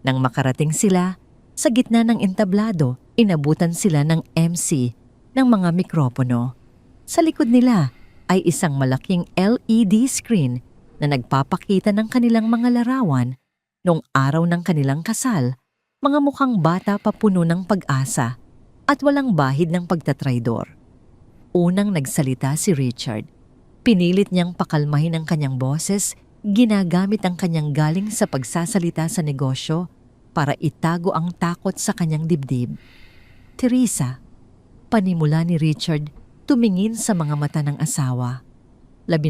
Nang makarating sila, sa gitna ng entablado, inabutan sila ng MC ng mga mikropono. Sa likod nila ay isang malaking LED screen na nagpapakita ng kanilang mga larawan noong araw ng kanilang kasal, mga mukhang bata pa puno ng pag-asa at walang bahid ng pagtatraydor. Unang nagsalita si Richard. Pinilit niyang pakalmahin ang kanyang boses, ginagamit ang kanyang galing sa pagsasalita sa negosyo para itago ang takot sa kanyang dibdib. Teresa, panimula ni Richard, tumingin sa mga mata ng asawa. 15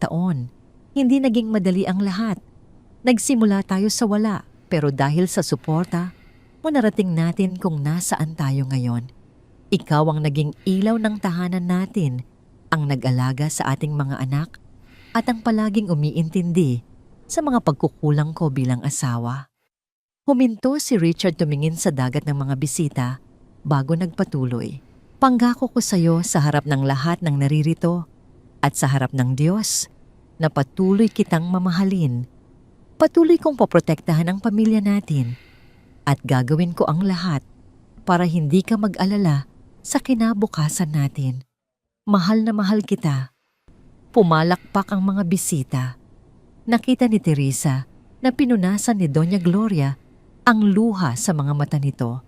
taon. Hindi naging madali ang lahat. Nagsimula tayo sa wala, pero dahil sa suporta, narating natin kung nasaan tayo ngayon. Ikaw ang naging ilaw ng tahanan natin, ang nag-alaga sa ating mga anak, at ang palaging umiintindi sa mga pagkukulang ko bilang asawa. Huminto si Richard, tumingin sa dagat ng mga bisita bago nagpatuloy. Pangako ko sa iyo sa harap ng lahat ng naririto at sa harap ng Diyos na patuloy kitang mamahalin. Patuloy kong poprotektahan ang pamilya natin at gagawin ko ang lahat para hindi ka mag-alala sa kinabukasan natin. Mahal na mahal kita. Pumalakpak ang mga bisita. Nakita ni Teresa na pinunasan ni Doña Gloria ang luha sa mga mata nito.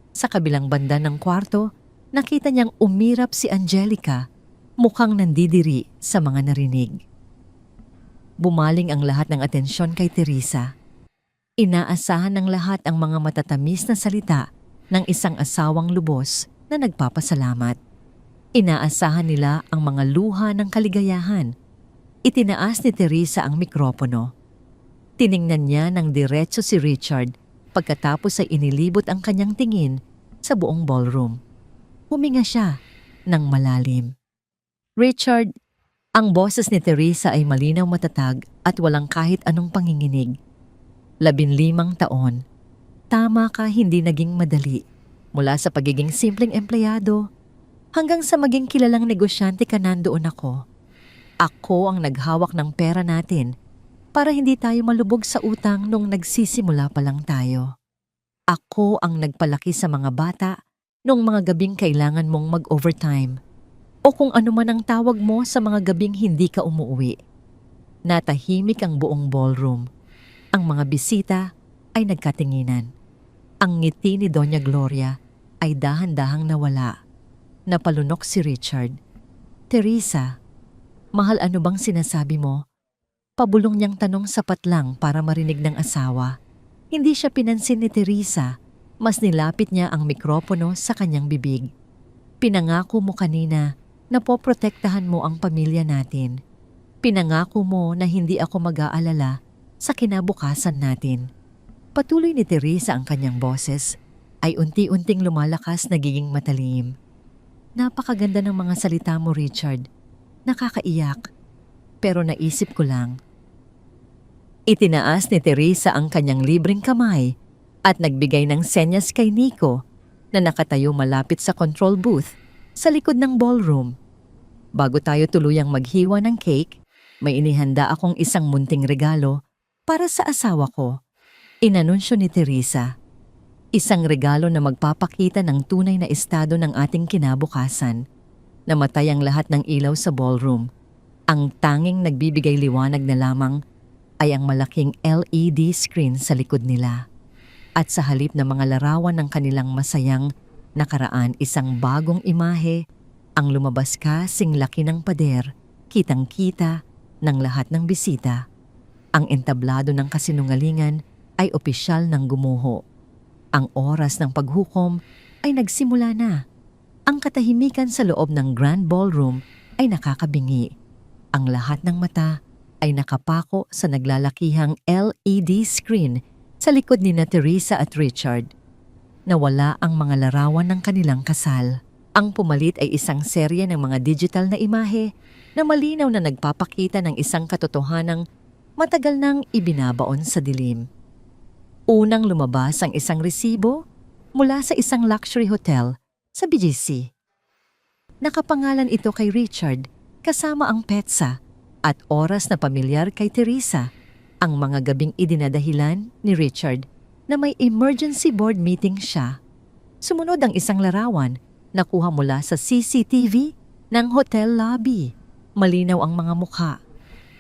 Sa kabilang banda ng kwarto, nakita niyang umirap si Angelica, mukhang nandidiri sa mga narinig. Bumaling ang lahat ng atensyon kay Teresa. Inaasahan ng lahat ang mga matatamis na salita ng isang asawang lubos na nagpapasalamat. Inaasahan nila ang mga luha ng kaligayahan. Itinaas ni Teresa ang mikropono. Tiningnan niya ng diretso si Richard pagkatapos ay inilibot ang kanyang tingin sa buong ballroom. Huminga siya ng malalim. Richard, ang boses ni Teresa ay malinaw, matatag at walang kahit anong panginginig. 15 taon. Tama ka, hindi naging madali. Mula sa pagiging simpleng empleyado hanggang sa maging kilalang negosyante ka, nandoon ako. Ako ang naghawak ng pera natin para hindi tayo malubog sa utang nung nagsisimula pa lang tayo. Ako ang nagpalaki sa mga bata nung mga gabing kailangan mong mag-overtime o kung ano man ang tawag mo sa mga gabing hindi ka umuwi. Natahimik ang buong ballroom. Ang mga bisita ay nagkatinginan. Ang ngiti ni Doña Gloria ay dahan-dahang nawala. Napalunok si Richard. Teresa, mahal, ano bang sinasabi mo? Pabulong niyang tanong, sapat lang para marinig ng asawa. Hindi siya pinansin ni Teresa. Mas nilapit niya ang mikropono sa kanyang bibig. Pinangako mo kanina na poprotektahan mo ang pamilya natin. Pinangako mo na hindi ako mag-aalala sa kinabukasan natin. Patuloy ni Teresa, ang kanyang boses ay unti-unting lumalakas, nagiging matalim. Napakaganda ng mga salita mo, Richard. Nakakaiyak. Pero naisip ko lang. Itinaas ni Teresa ang kanyang libreng kamay at nagbigay ng senyas kay Nico na nakatayo malapit sa control booth sa likod ng ballroom. Bago tayo tuluyang maghiwa ng cake, may inihanda akong isang munting regalo para sa asawa ko. Inanunsyo ni Teresa. Isang regalo na magpapakita ng tunay na estado ng ating kinabukasan. Namatay ang lahat ng ilaw sa ballroom. Ang tanging nagbibigay liwanag na lamang ay ang malaking LED screen sa likod nila. At sa halip na mga larawan ng kanilang masayang nakaraan, isang bagong imahe ang lumabas kasing laki ng pader, kitang-kita ng lahat ng bisita. Ang entablado ng kasinungalingan ay opisyal ng gumuho. Ang oras ng paghukom ay nagsimula na. Ang katahimikan sa loob ng Grand Ballroom ay nakakabingi. Ang lahat ng mata ay nakapako sa naglalakihang LED screen sa likod ni Teresa at Richard. Nawala ang mga larawan ng kanilang kasal. Ang pumalit ay isang serye ng mga digital na imahe na malinaw na nagpapakita ng isang katotohanang matagal nang ibinabaon sa dilim. Unang lumabas ang isang resibo mula sa isang luxury hotel sa BGC. Nakapangalan ito kay Richard kasama ang petsa at oras na pamilyar kay Teresa, ang mga gabing idinadahilan ni Richard na may emergency board meeting siya. Sumunod ang isang larawan na kuha mula sa CCTV ng hotel lobby. Malinaw ang mga mukha.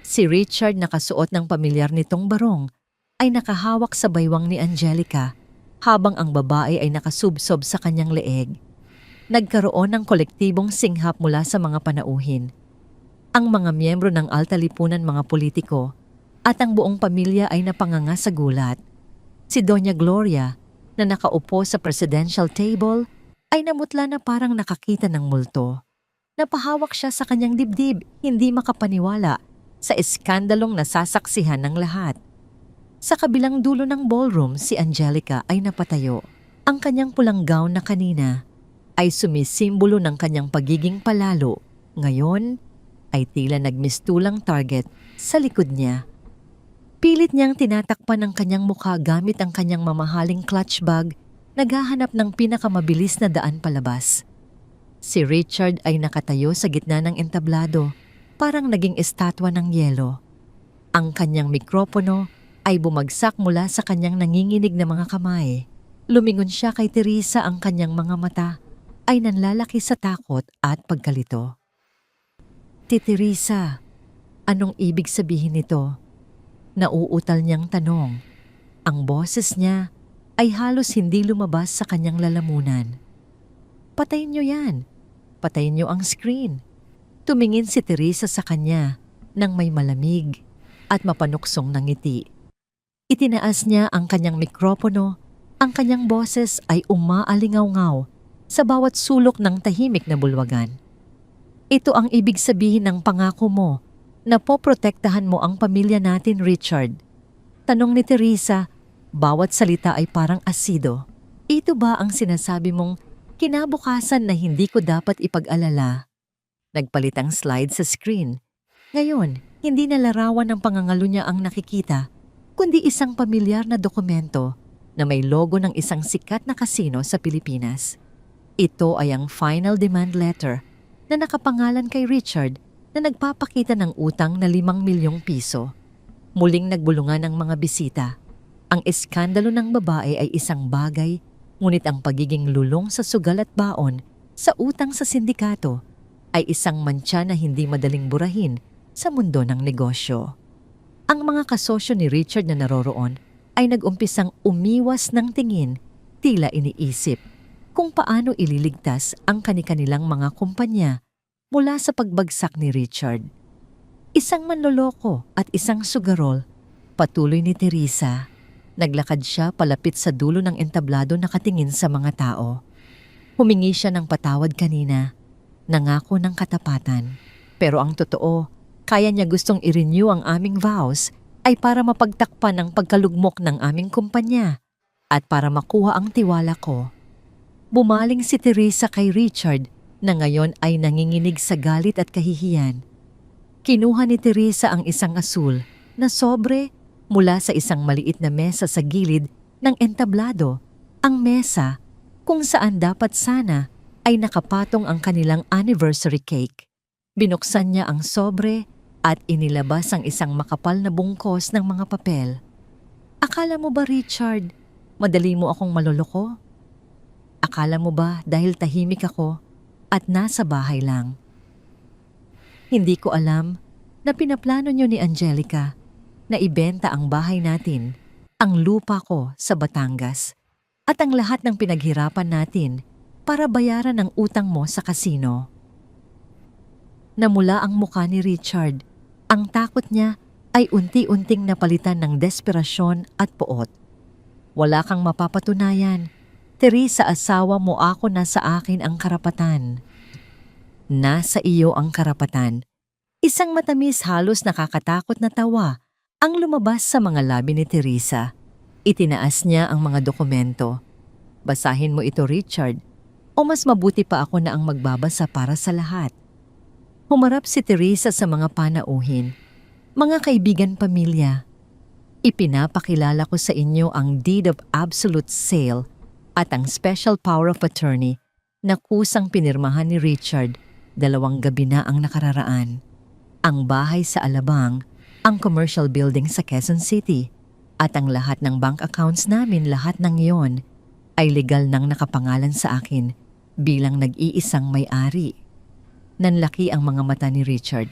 Si Richard, nakasuot ng pamilyar nitong barong, ay nakahawak sa baywang ni Angelica habang ang babae ay nakasubsob sa kanyang leeg. Nagkaroon ng kolektibong singhap mula sa mga panauhin. Ang mga miyembro ng alta lipunan, mga politiko, at ang buong pamilya ay napanganga sa gulat. Si Doña Gloria, na nakaupo sa presidential table, ay namutla na parang nakakita ng multo. Napahawak siya sa kanyang dibdib, hindi makapaniwala sa iskandalong nasasaksihan ng lahat. Sa kabilang dulo ng ballroom, si Angelica ay napatayo. Ang kanyang pulang gown na kanina ay sumisimbolo ng kanyang pagiging palalo. Ngayon ay tila nagmistulang target sa likod niya. Pilit niyang tinatakpan ang kanyang mukha gamit ang kanyang mamahaling clutch bag, naghahanap ng pinakamabilis na daan palabas. Si Richard ay nakatayo sa gitna ng entablado, parang naging estatwa ng yelo. Ang kanyang mikropono ay bumagsak mula sa kanyang nanginginig na mga kamay. Lumingon siya kay Teresa, ang kanyang mga mata ay nanlalaki sa takot at pagkalito. Teresa, anong ibig sabihin nito? Nauutal niyang tanong. Ang boses niya ay halos hindi lumabas sa kanyang lalamunan. Patayin niyo yan. Patayin niyo ang screen. Tumingin si Teresa sa kanya nang may malamig at mapanuksong na ngiti. Itinaas niya ang kanyang mikropono. Ang kanyang boses ay umaalingaw-ngaw sa bawat sulok ng tahimik na bulwagan. Ito ang ibig sabihin ng pangako mo na poprotektahan mo ang pamilya natin, Richard. Tanong ni Teresa, bawat salita ay parang asido. Ito ba ang sinasabi mong kinabukasan na hindi ko dapat ipag-alala? Nagpalit ang slide sa screen. Ngayon, hindi na larawan ng pangangalo niya ang nakikita, kundi isang pamilyar na dokumento na may logo ng isang sikat na kasino sa Pilipinas. Ito ay ang final demand letter na nakapangalan kay Richard na nagpapakita ng utang na 5 milyong piso. Muling nagbulungan ang mga bisita. Ang eskandalo ng babae ay isang bagay, ngunit ang pagiging lulong sa sugal at baon sa utang sa sindikato ay isang mantsa na hindi madaling burahin sa mundo ng negosyo. Ang mga kasosyo ni Richard na naroroon ay nag-umpisang umiwas ng tingin, tila iniisip kung paano ililigtas ang kani-kanilang mga kumpanya mula sa pagbagsak ni Richard. Isang manloloko at isang sugarol, patuloy ni Teresa. Naglakad siya palapit sa dulo ng entablado, nakatingin sa mga tao. Humingi siya ng patawad kanina, nangako ng katapatan. Pero ang totoo, kaya niya gustong i-renew ang aming vows ay para mapagtakpan ang pagkalugmok ng aming kumpanya at para makuha ang tiwala ko. Bumaling si Teresa kay Richard na ngayon ay nanginginig sa galit at kahihiyan. Kinuha ni Teresa ang isang asul na sobre mula sa isang maliit na mesa sa gilid ng entablado, ang mesa kung saan dapat sana ay nakapatong ang kanilang anniversary cake. Binuksan niya ang sobre at inilabas ang isang makapal na bungkos ng mga papel. Akala mo ba, Richard, madali mo akong maloloko? Akala mo ba dahil tahimik ako at nasa bahay lang? Hindi ko alam na pinaplano niyo ni Angelica na ibenta ang bahay natin ang lupa ko sa Batangas, at ang lahat ng pinaghirapan natin para bayaran ang utang mo sa kasino. Namula ang mukha ni Richard. Ang takot niya ay unti-unting napalitan ng desperasyon at poot. Wala kang mapapatunayan. Teresa, asawa mo ako, nasa akin ang karapatan. Nasa iyo ang karapatan. Isang matamis, halos nakakatakot na tawa ang lumabas sa mga labi ni Teresa. Itinaas niya ang mga dokumento. Basahin mo ito, Richard, o mas mabuti pa ako na ang magbabasa para sa lahat. Humarap si Teresa sa mga panauhin. Mga kaibigan, pamilya, ipinapakilala ko sa inyo ang Deed of Absolute Sale at ang Special Power of Attorney na kusang pinirmahan ni Richard 2 gabi na ang nakararaan. Ang bahay sa Alabang, ang commercial building sa Quezon City, at ang lahat ng bank accounts namin, lahat ng iyon ay legal nang nakapangalan sa akin bilang nag-iisang may-ari. Nanlaki ang mga mata ni Richard.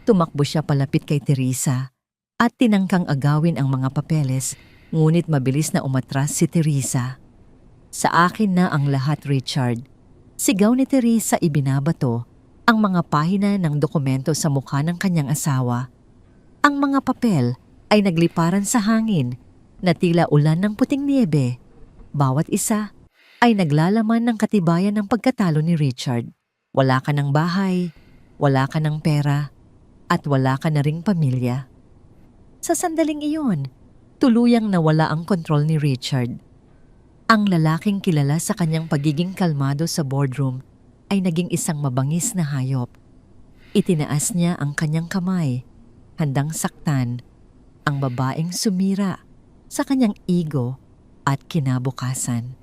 Tumakbo siya palapit kay Teresa at tinangkang agawin ang mga papeles, ngunit mabilis na umatras si Teresa. Sa akin na ang lahat, Richard. Sigaw ni Teresa, ibinabato ang mga pahina ng dokumento sa mukha ng kanyang asawa. Ang mga papel ay nagliparan sa hangin na tila ulan ng puting niebe. Bawat isa ay naglalaman ng katibayan ng pagkatalo ni Richard. Wala ka ng bahay, wala ka ng pera, at wala ka na ring pamilya. Sa sandaling iyon, tuluyang nawala ang kontrol ni Richard. Ang lalaking kilala sa kanyang pagiging kalmado sa boardroom ay naging isang mabangis na hayop. Itinaas niya ang kanyang kamay, handang saktan ang babaeng sumira sa kanyang ego at kinabukasan.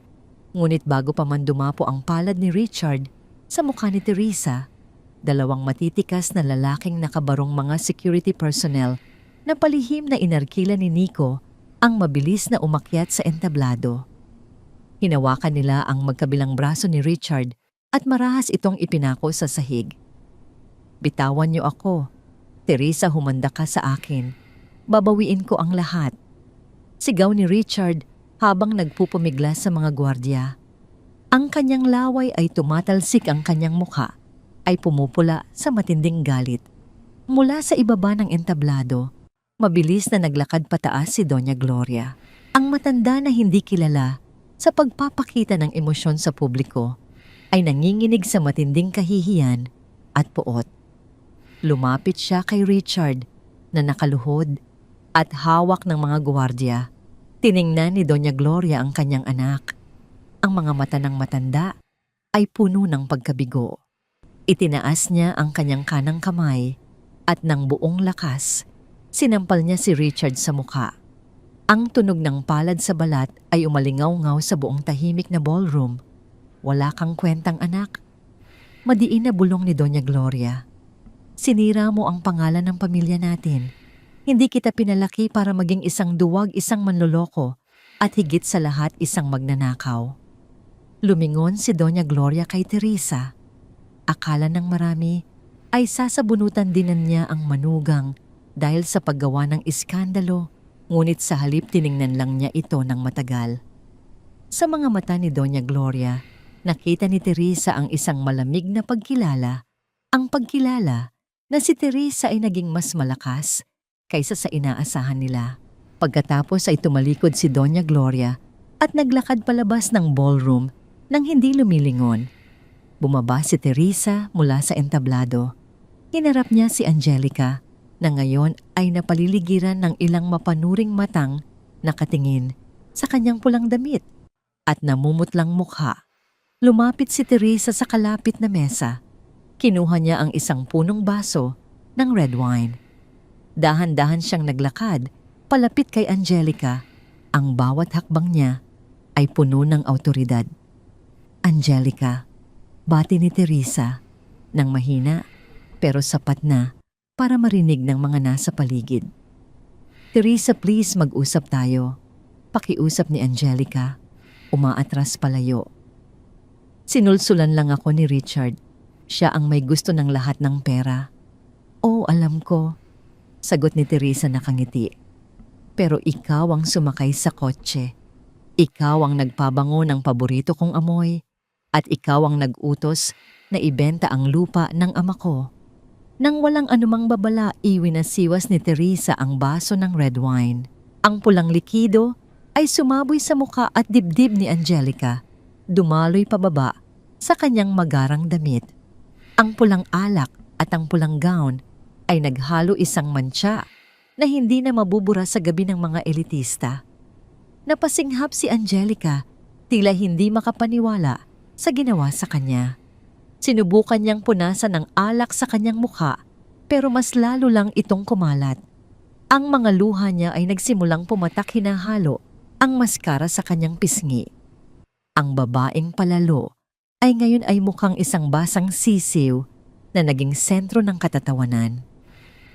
Ngunit bago pa man dumapo ang palad ni Richard sa mukha ni Teresa, 2 matitikas na lalaking nakabarong mga security personnel na palihim na inarkila ni Nico ang mabilis na umakyat sa entablado. Hinawakan nila ang magkabilang braso ni Richard at marahas itong ipinako sa sahig. Bitawan niyo ako. Teresa, humanda ka sa akin. Babawiin ko ang lahat. Sigaw ni Richard habang nagpupumiglas sa mga gwardiya. Ang kanyang laway ay tumatalsik, ang kanyang mukha ay pumupula sa matinding galit. Mula sa ibaba ng entablado, mabilis na naglakad pataas si Doña Gloria. Ang matanda na hindi kilala sa pagpapakita ng emosyon sa publiko ay nanginginig sa matinding kahihiyan at poot. Lumapit siya kay Richard na nakaluhod at hawak ng mga gwardiya. Tiningnan ni Doña Gloria ang kanyang anak. Ang mga mata ng matanda ay puno ng pagkabigo. Itinaas niya ang kanyang kanang kamay at ng buong lakas, sinampal niya si Richard sa mukha. Ang tunog ng palad sa balat ay umalingaw-ngaw sa buong tahimik na ballroom. Wala kang kwentang, anak. Madiin na bulong ni Doña Gloria. Sinira mo ang pangalan ng pamilya natin. Hindi kita pinalaki para maging isang duwag, isang manloloko, at higit sa lahat isang magnanakaw. Lumingon si Doña Gloria kay Teresa. Akala ng marami ay sasabunutan dinan niya ang manugang dahil sa paggawa ng iskandalo, ngunit sa halip tiningnan lang niya ito ng matagal. Sa mga mata ni Doña Gloria, nakita ni Teresa ang isang malamig na pagkilala. Ang pagkilala na si Teresa ay naging mas malakas kaysa sa inaasahan nila. Pagkatapos ay tumalikod si Doña Gloria at naglakad palabas ng ballroom nang hindi lumilingon. Bumaba si Teresa mula sa entablado. Hinarap niya si Angelica na ngayon ay napaliligiran ng ilang mapanuring matang nakatingin sa kanyang pulang damit at namumutlang mukha. Lumapit si Teresa sa kalapit na mesa. Kinuha niya ang isang punong baso ng red wine. Dahan-dahan siyang naglakad palapit kay Angelica. Ang bawat hakbang niya ay puno ng awtoridad. Angelica, bati ni Teresa nang mahina pero sapat na para marinig ng mga nasa paligid. Teresa, please, mag-usap tayo. Pakiusap ni Angelica. Umaatras palayo. Sinulsulan lang ako ni Richard. Siya ang may gusto ng lahat ng pera. Oh, alam ko. Sagot ni Teresa nakangiti. Pero ikaw ang sumakay sa kotse. Ikaw ang nagpabango ng paborito kong amoy. At ikaw ang nag-utos na ibenta ang lupa ng ama ko. Nang walang anumang babala, iwinasiwas ni Teresa ang baso ng red wine. Ang pulang likido ay sumaboy sa muka at dibdib ni Angelica. Dumaloy pababa sa kanyang magarang damit. Ang pulang alak at ang pulang gown ay naghalo isang mantsa na hindi na mabubura sa gabi ng mga elitista. Napasinghap si Angelica, tila hindi makapaniwala sa ginawa sa kanya. Sinubukan niyang punasan ng alak sa kanyang mukha, pero mas lalo lang itong kumalat. Ang mga luha niya ay nagsimulang pumatak, hinahalo ang maskara sa kanyang pisngi. Ang babaeng palalo ay ngayon ay mukhang isang basang sisiw na naging sentro ng katatawanan.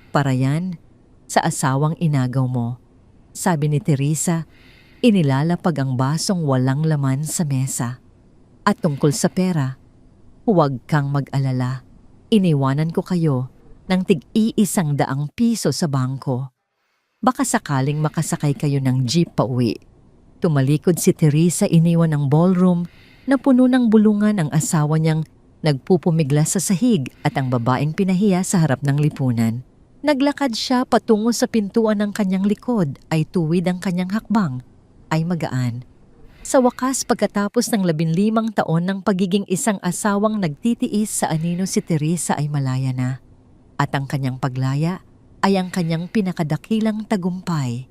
Para yan sa asawang inagaw mo, sabi ni Teresa, inilalapag ang basong walang laman sa mesa. At tungkol sa pera, huwag kang mag-alala. Iniwanan ko kayo ng tig-100 piso sa bangko. Baka sakaling makasakay kayo ng jeep pa uwi. Tumalikod si Teresa, iniwan ng ballroom na puno ng bulungan ang asawa niyang nagpupumigla sa sahig at ang babaeng pinahiya sa harap ng lipunan. Naglakad siya patungo sa pintuan ng kanyang likod, ay tuwid ang kanyang hakbang, ay magaan. Sa wakas, pagkatapos ng 15 taon ng pagiging isang asawang nagtitiis sa anino, si Teresa ay malaya na. At ang kanyang paglaya ay ang kanyang pinakadakilang tagumpay.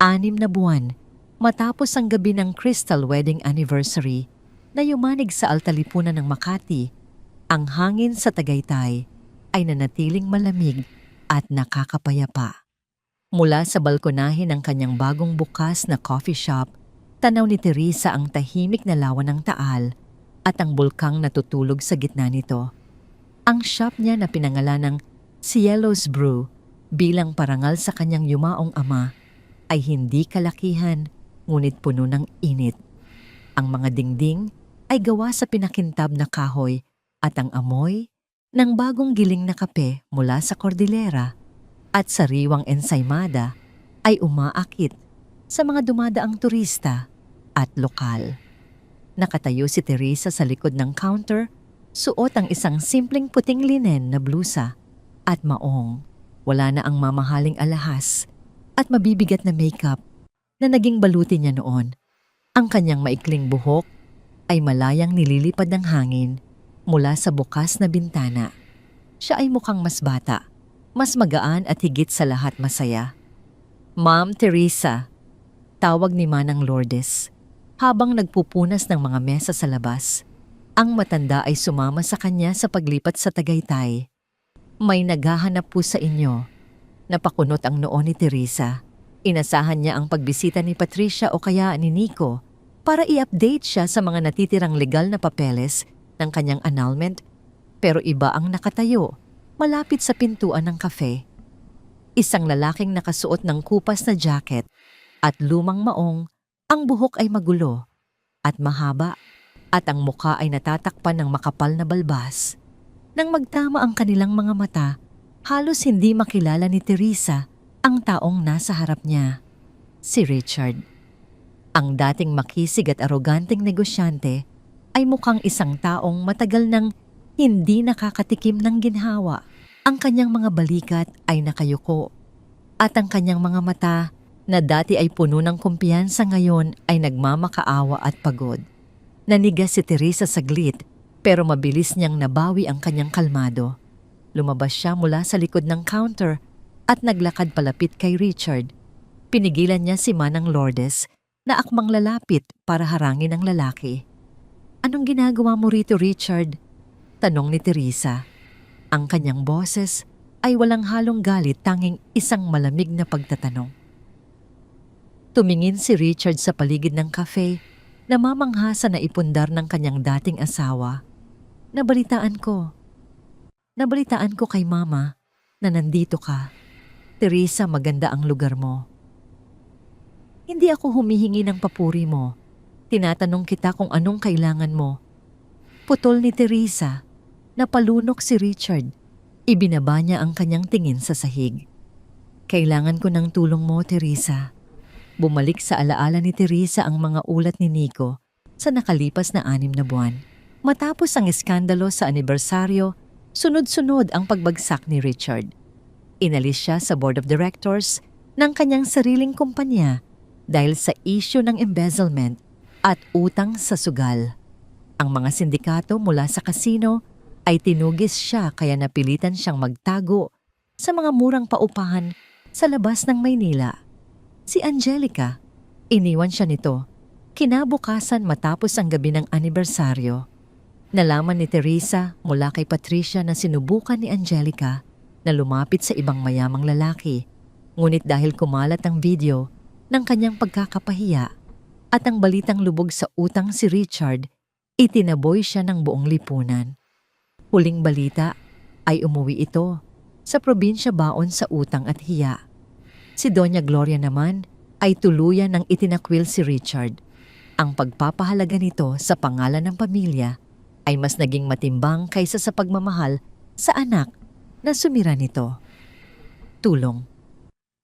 6 na buwan matapos ang gabi ng Crystal Wedding Anniversary na yumanig sa altalipunan ng Makati, ang hangin sa Tagaytay ay nanatiling malamig at nakakapayapa. Mula sa balkonahe ng kanyang bagong bukas na coffee shop, tanaw ni Teresa ang tahimik na lawan ng Taal at ang bulkang natutulog sa gitna nito. Ang shop niya na pinangalan ng Cielo's Brew bilang parangal sa kanyang yumaong ama ay hindi kalakihan ngunit puno ng init. Ang mga dingding ay gawa sa pinakintab na kahoy at ang amoy ng bagong giling na kape mula sa Cordillera at sariwang ensaymada ay umaakit sa mga dumadaang turista at lokal. Nakatayo si Teresa sa likod ng counter, suot ang isang simpleng puting linen na blusa at maong. Wala na ang mamahaling alahas at mabibigat na makeup na naging baluti niya noon. Ang kanyang maikling buhok ay malayang nililipad ng hangin mula sa bukas na bintana. Siya ay mukhang mas bata, mas magaan at higit sa lahat masaya. Ma'am Teresa, tawag ni Manang Lourdes habang nagpupunas ng mga mesa sa labas. Ang matanda ay sumama sa kanya sa paglipat sa Tagaytay. May naghahanap po sa inyo. Napakunot ang noo ni Teresa. Inasahan niya ang pagbisita ni Patricia o kaya ni Nico para i-update siya sa mga natitirang legal na papeles ng kanyang annulment, pero iba ang nakatayo malapit sa pintuan ng kafe. Isang lalaking nakasuot ng kupas na jacket at lumang maong, ang buhok ay magulo at mahaba at ang mukha ay natatakpan ng makapal na balbas. Nang magtama ang kanilang mga mata, halos hindi makilala ni Teresa ang taong nasa harap niya, si Richard. Ang dating makisig at aroganteng negosyante ay mukhang isang taong matagal nang hindi nakakatikim ng ginhawa. Ang kanyang mga balikat ay nakayuko at ang kanyang mga mata na dati ay puno ng kumpiyansa ngayon ay nagmamakaawa at pagod. Nanigas si Teresa saglit pero mabilis niyang nabawi ang kanyang kalmado. Lumabas siya mula sa likod ng counter at naglakad palapit kay Richard. Pinigilan niya si Manang Lourdes na akmang lalapit para harangin ang lalaki. Anong ginagawa mo rito, Richard? Tanong ni Teresa. Ang kanyang boses ay walang halong galit, tanging isang malamig na pagtatanong. Tumingin si Richard sa paligid ng cafe, namamanghasa na ipundar ng kanyang dating asawa. Nabalitaan ko kay Mama na nandito ka. Teresa, maganda ang lugar mo. Hindi ako humihingi ng papuri mo. Tinatanong kita kung anong kailangan mo. Putol ni Teresa. Napalunok si Richard. Ibinaba niya ang kanyang tingin sa sahig. Kailangan ko ng tulong mo, Teresa. Bumalik sa alaala ni Teresa ang mga ulat ni Nico sa nakalipas na 6 na buwan. Matapos ang iskandalo sa anibersaryo, sunod-sunod ang pagbagsak ni Richard. Inalis siya sa board of directors ng kanyang sariling kumpanya dahil sa isyu ng embezzlement at utang sa sugal. Ang mga sindikato mula sa kasino ay tinugis siya kaya napilitan siyang magtago sa mga murang paupahan sa labas ng Maynila. Si Angelica, iniwan siya nito kinabukasan matapos ang gabi ng anibersaryo. Nalaman ni Teresa mula kay Patricia na sinubukan ni Angelica na lumapit sa ibang mayamang lalaki. Ngunit dahil kumalat ang video ng kanyang pagkakapahiya at ang balitang lubog sa utang si Richard, itinaboy siya ng buong lipunan. Huling balita ay umuwi ito sa probinsya baon sa utang at hiya. Si Doña Gloria naman ay tuluyan ng itinakwil si Richard. Ang pagpapahalaga nito sa pangalan ng pamilya ay mas naging matimbang kaysa sa pagmamahal sa anak na sumira nito. Tulong.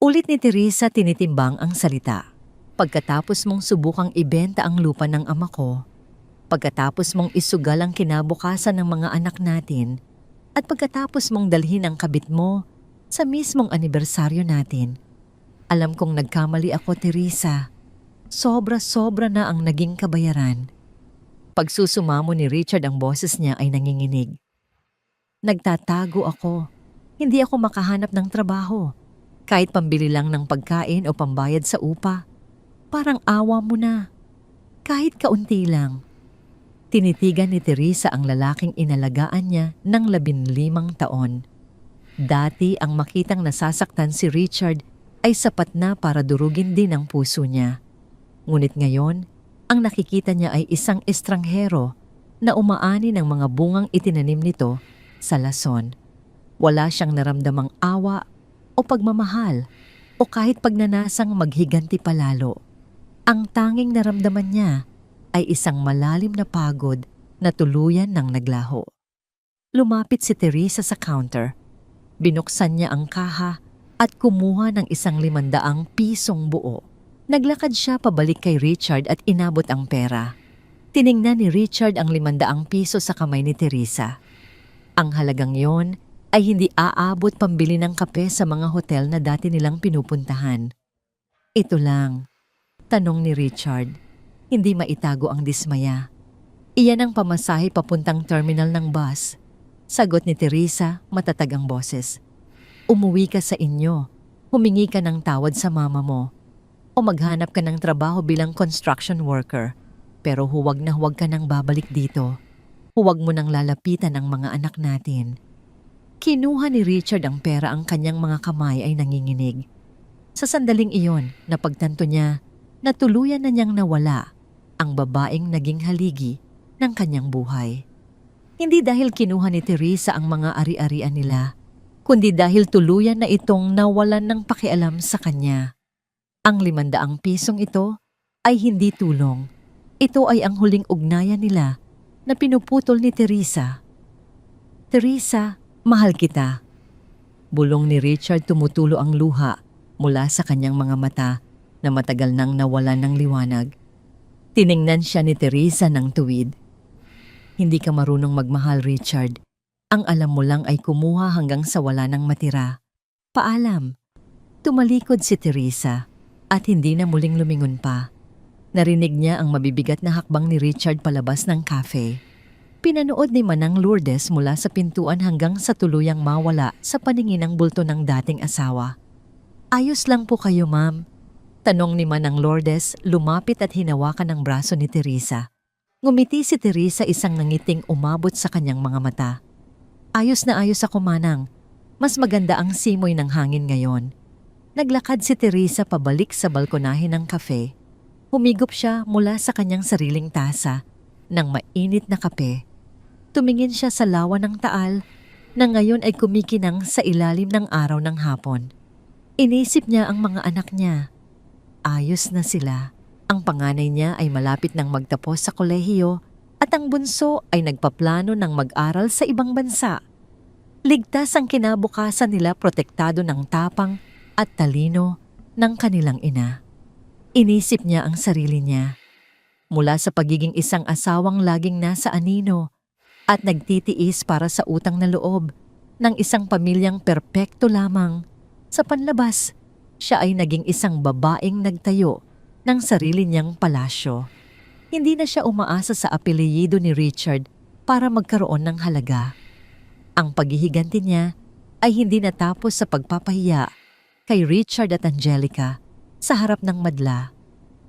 Ulit ni Teresa tinitimbang ang salita. Pagkatapos mong subukang ibenta ang lupa ng ama ko, pagkatapos mong isugal ang kinabukasan ng mga anak natin, at pagkatapos mong dalhin ang kabit mo sa mismong anibersaryo natin, alam kong nagkamali ako, Teresa. Sobra-sobra na ang naging kabayaran. Pagsusumamo ni Richard ang boses niya ay nanginginig. Nagtatago ako. Hindi ako makahanap ng trabaho. Kahit pambili lang ng pagkain o pambayad sa upa. Parang awa mo na. Kahit kaunti lang. Tinitigan ni Teresa ang lalaking inalagaan niya ng 15 taon. Dati ang makitang nasasaktan si Richard ay sapat na para durugin din ang puso niya. Ngunit ngayon, ang nakikita niya ay isang estranghero na umaani ng mga bungang itinanim nito sa lason. Wala siyang naramdamang awa o pagmamahal o kahit pagnanasang maghiganti palalo. Ang tanging naramdaman niya ay isang malalim na pagod na tuluyan ng naglaho. Lumapit si Teresa sa counter. Binuksan niya ang kaha at kumuha ng isang 500 pisong buo. Naglakad siya pabalik kay Richard at inabot ang pera. Tiningnan ni Richard ang 500 piso sa kamay ni Teresa. Ang halagang yon ay hindi aabot pambili ng kape sa mga hotel na dati nilang pinupuntahan. Ito lang, tanong ni Richard. Hindi maitago ang dismaya. Iyan ang pamasahe papuntang terminal ng bus. Sagot ni Teresa, matatag ang boses. Umuwi ka sa inyo. Humingi ka ng tawad sa mama mo. O maghanap ka ng trabaho bilang construction worker. Pero huwag na huwag ka nang babalik dito. Huwag mo nang lalapitan ang mga anak natin. Kinuha ni Richard ang pera, ang kanyang mga kamay ay nanginginig. Sa sandaling iyon, napagtanto niya na tuluyan na niyang nawala ang babaeng naging haligi ng kanyang buhay. Hindi dahil kinuha ni Teresa ang mga ari-arian nila, kundi dahil tuluyan na itong nawalan ng pakialam sa kanya. Ang 500 pisong ito ay hindi tulong. Ito ay ang huling ugnayan nila na pinuputol ni Teresa. Teresa, mahal kita. Bulong ni Richard, tumutulo ang luha mula sa kanyang mga mata na matagal nang nawalan ng liwanag. Tiningnan siya ni Teresa ng tuwid. Hindi ka marunong magmahal, Richard. Ang alam mo lang ay kumuha hanggang sa wala nang matira. Paalam. Tumalikod si Teresa at hindi na muling lumingon pa. Narinig niya ang mabibigat na hakbang ni Richard palabas ng cafe. Pinanood ni Manang Lourdes mula sa pintuan hanggang sa tuluyang mawala sa paningin ng bulto ng dating asawa. Ayos lang po kayo, ma'am. Tanong ni Manang Lourdes, lumapit at hinawakan ang braso ni Teresa. Ngumiti si Teresa, isang nangiting umabot sa kanyang mga mata. Ayos na ayos ako, Manang. Mas maganda ang simoy ng hangin ngayon. Naglakad si Teresa pabalik sa balkonahe ng kafe. Humigop siya mula sa kanyang sariling tasa ng mainit na kape. Tumingin siya sa lawa ng Taal na ngayon ay kumikinang sa ilalim ng araw ng hapon. Inisip niya ang mga anak niya. Ayos na sila. Ang panganay niya ay malapit nang magtapos sa kolehiyo at ang bunso ay nagpaplano ng mag-aral sa ibang bansa. Ligtas ang kinabukasan nila, protektado ng tapang at talino ng kanilang ina. Inisip niya ang sarili niya. Mula sa pagiging isang asawang laging nasa anino at nagtitiis para sa utang na loob ng isang pamilyang perpekto lamang, sa panlabas, siya ay naging isang babaeng nagtayo ng sarili niyang palasyo. Hindi na siya umaasa sa apelyido ni Richard para magkaroon ng halaga. Ang paghihiganti niya ay hindi natapos sa pagpapahiya kay Richard at Angelica sa harap ng madla.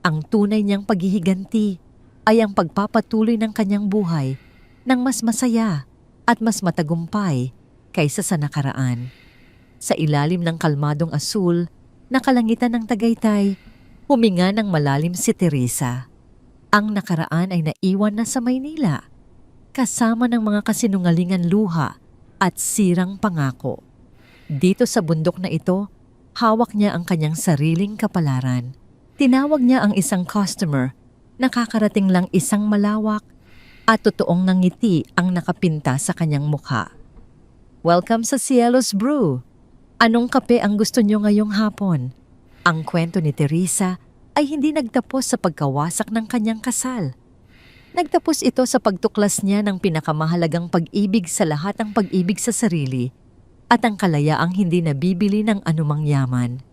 Ang tunay niyang paghihiganti ay ang pagpapatuloy ng kanyang buhay ng mas masaya at mas matagumpay kaysa sa nakaraan. Sa ilalim ng kalmadong asul na kalangitan ng Tagaytay, huminga ng malalim si Teresa. Ang nakaraan ay naiwan na sa Maynila, kasama ng mga kasinungalingan luha at sirang pangako. Dito sa bundok na ito, hawak niya ang kanyang sariling kapalaran. Tinawag niya ang isang customer, nakakarating lang isang malawak at totoong nangiti ang nakapinta sa kanyang mukha. Welcome sa Cielos Brew. Anong kape ang gusto niyo ngayong hapon? Ang kwento ni Teresa ay hindi nagtapos sa pagkawasak ng kanyang kasal. Nagtapos ito sa pagtuklas niya ng pinakamahalagang pag-ibig sa lahat ng pag-ibig sa sarili at ang kalayaang hindi nabibili ng anumang yaman.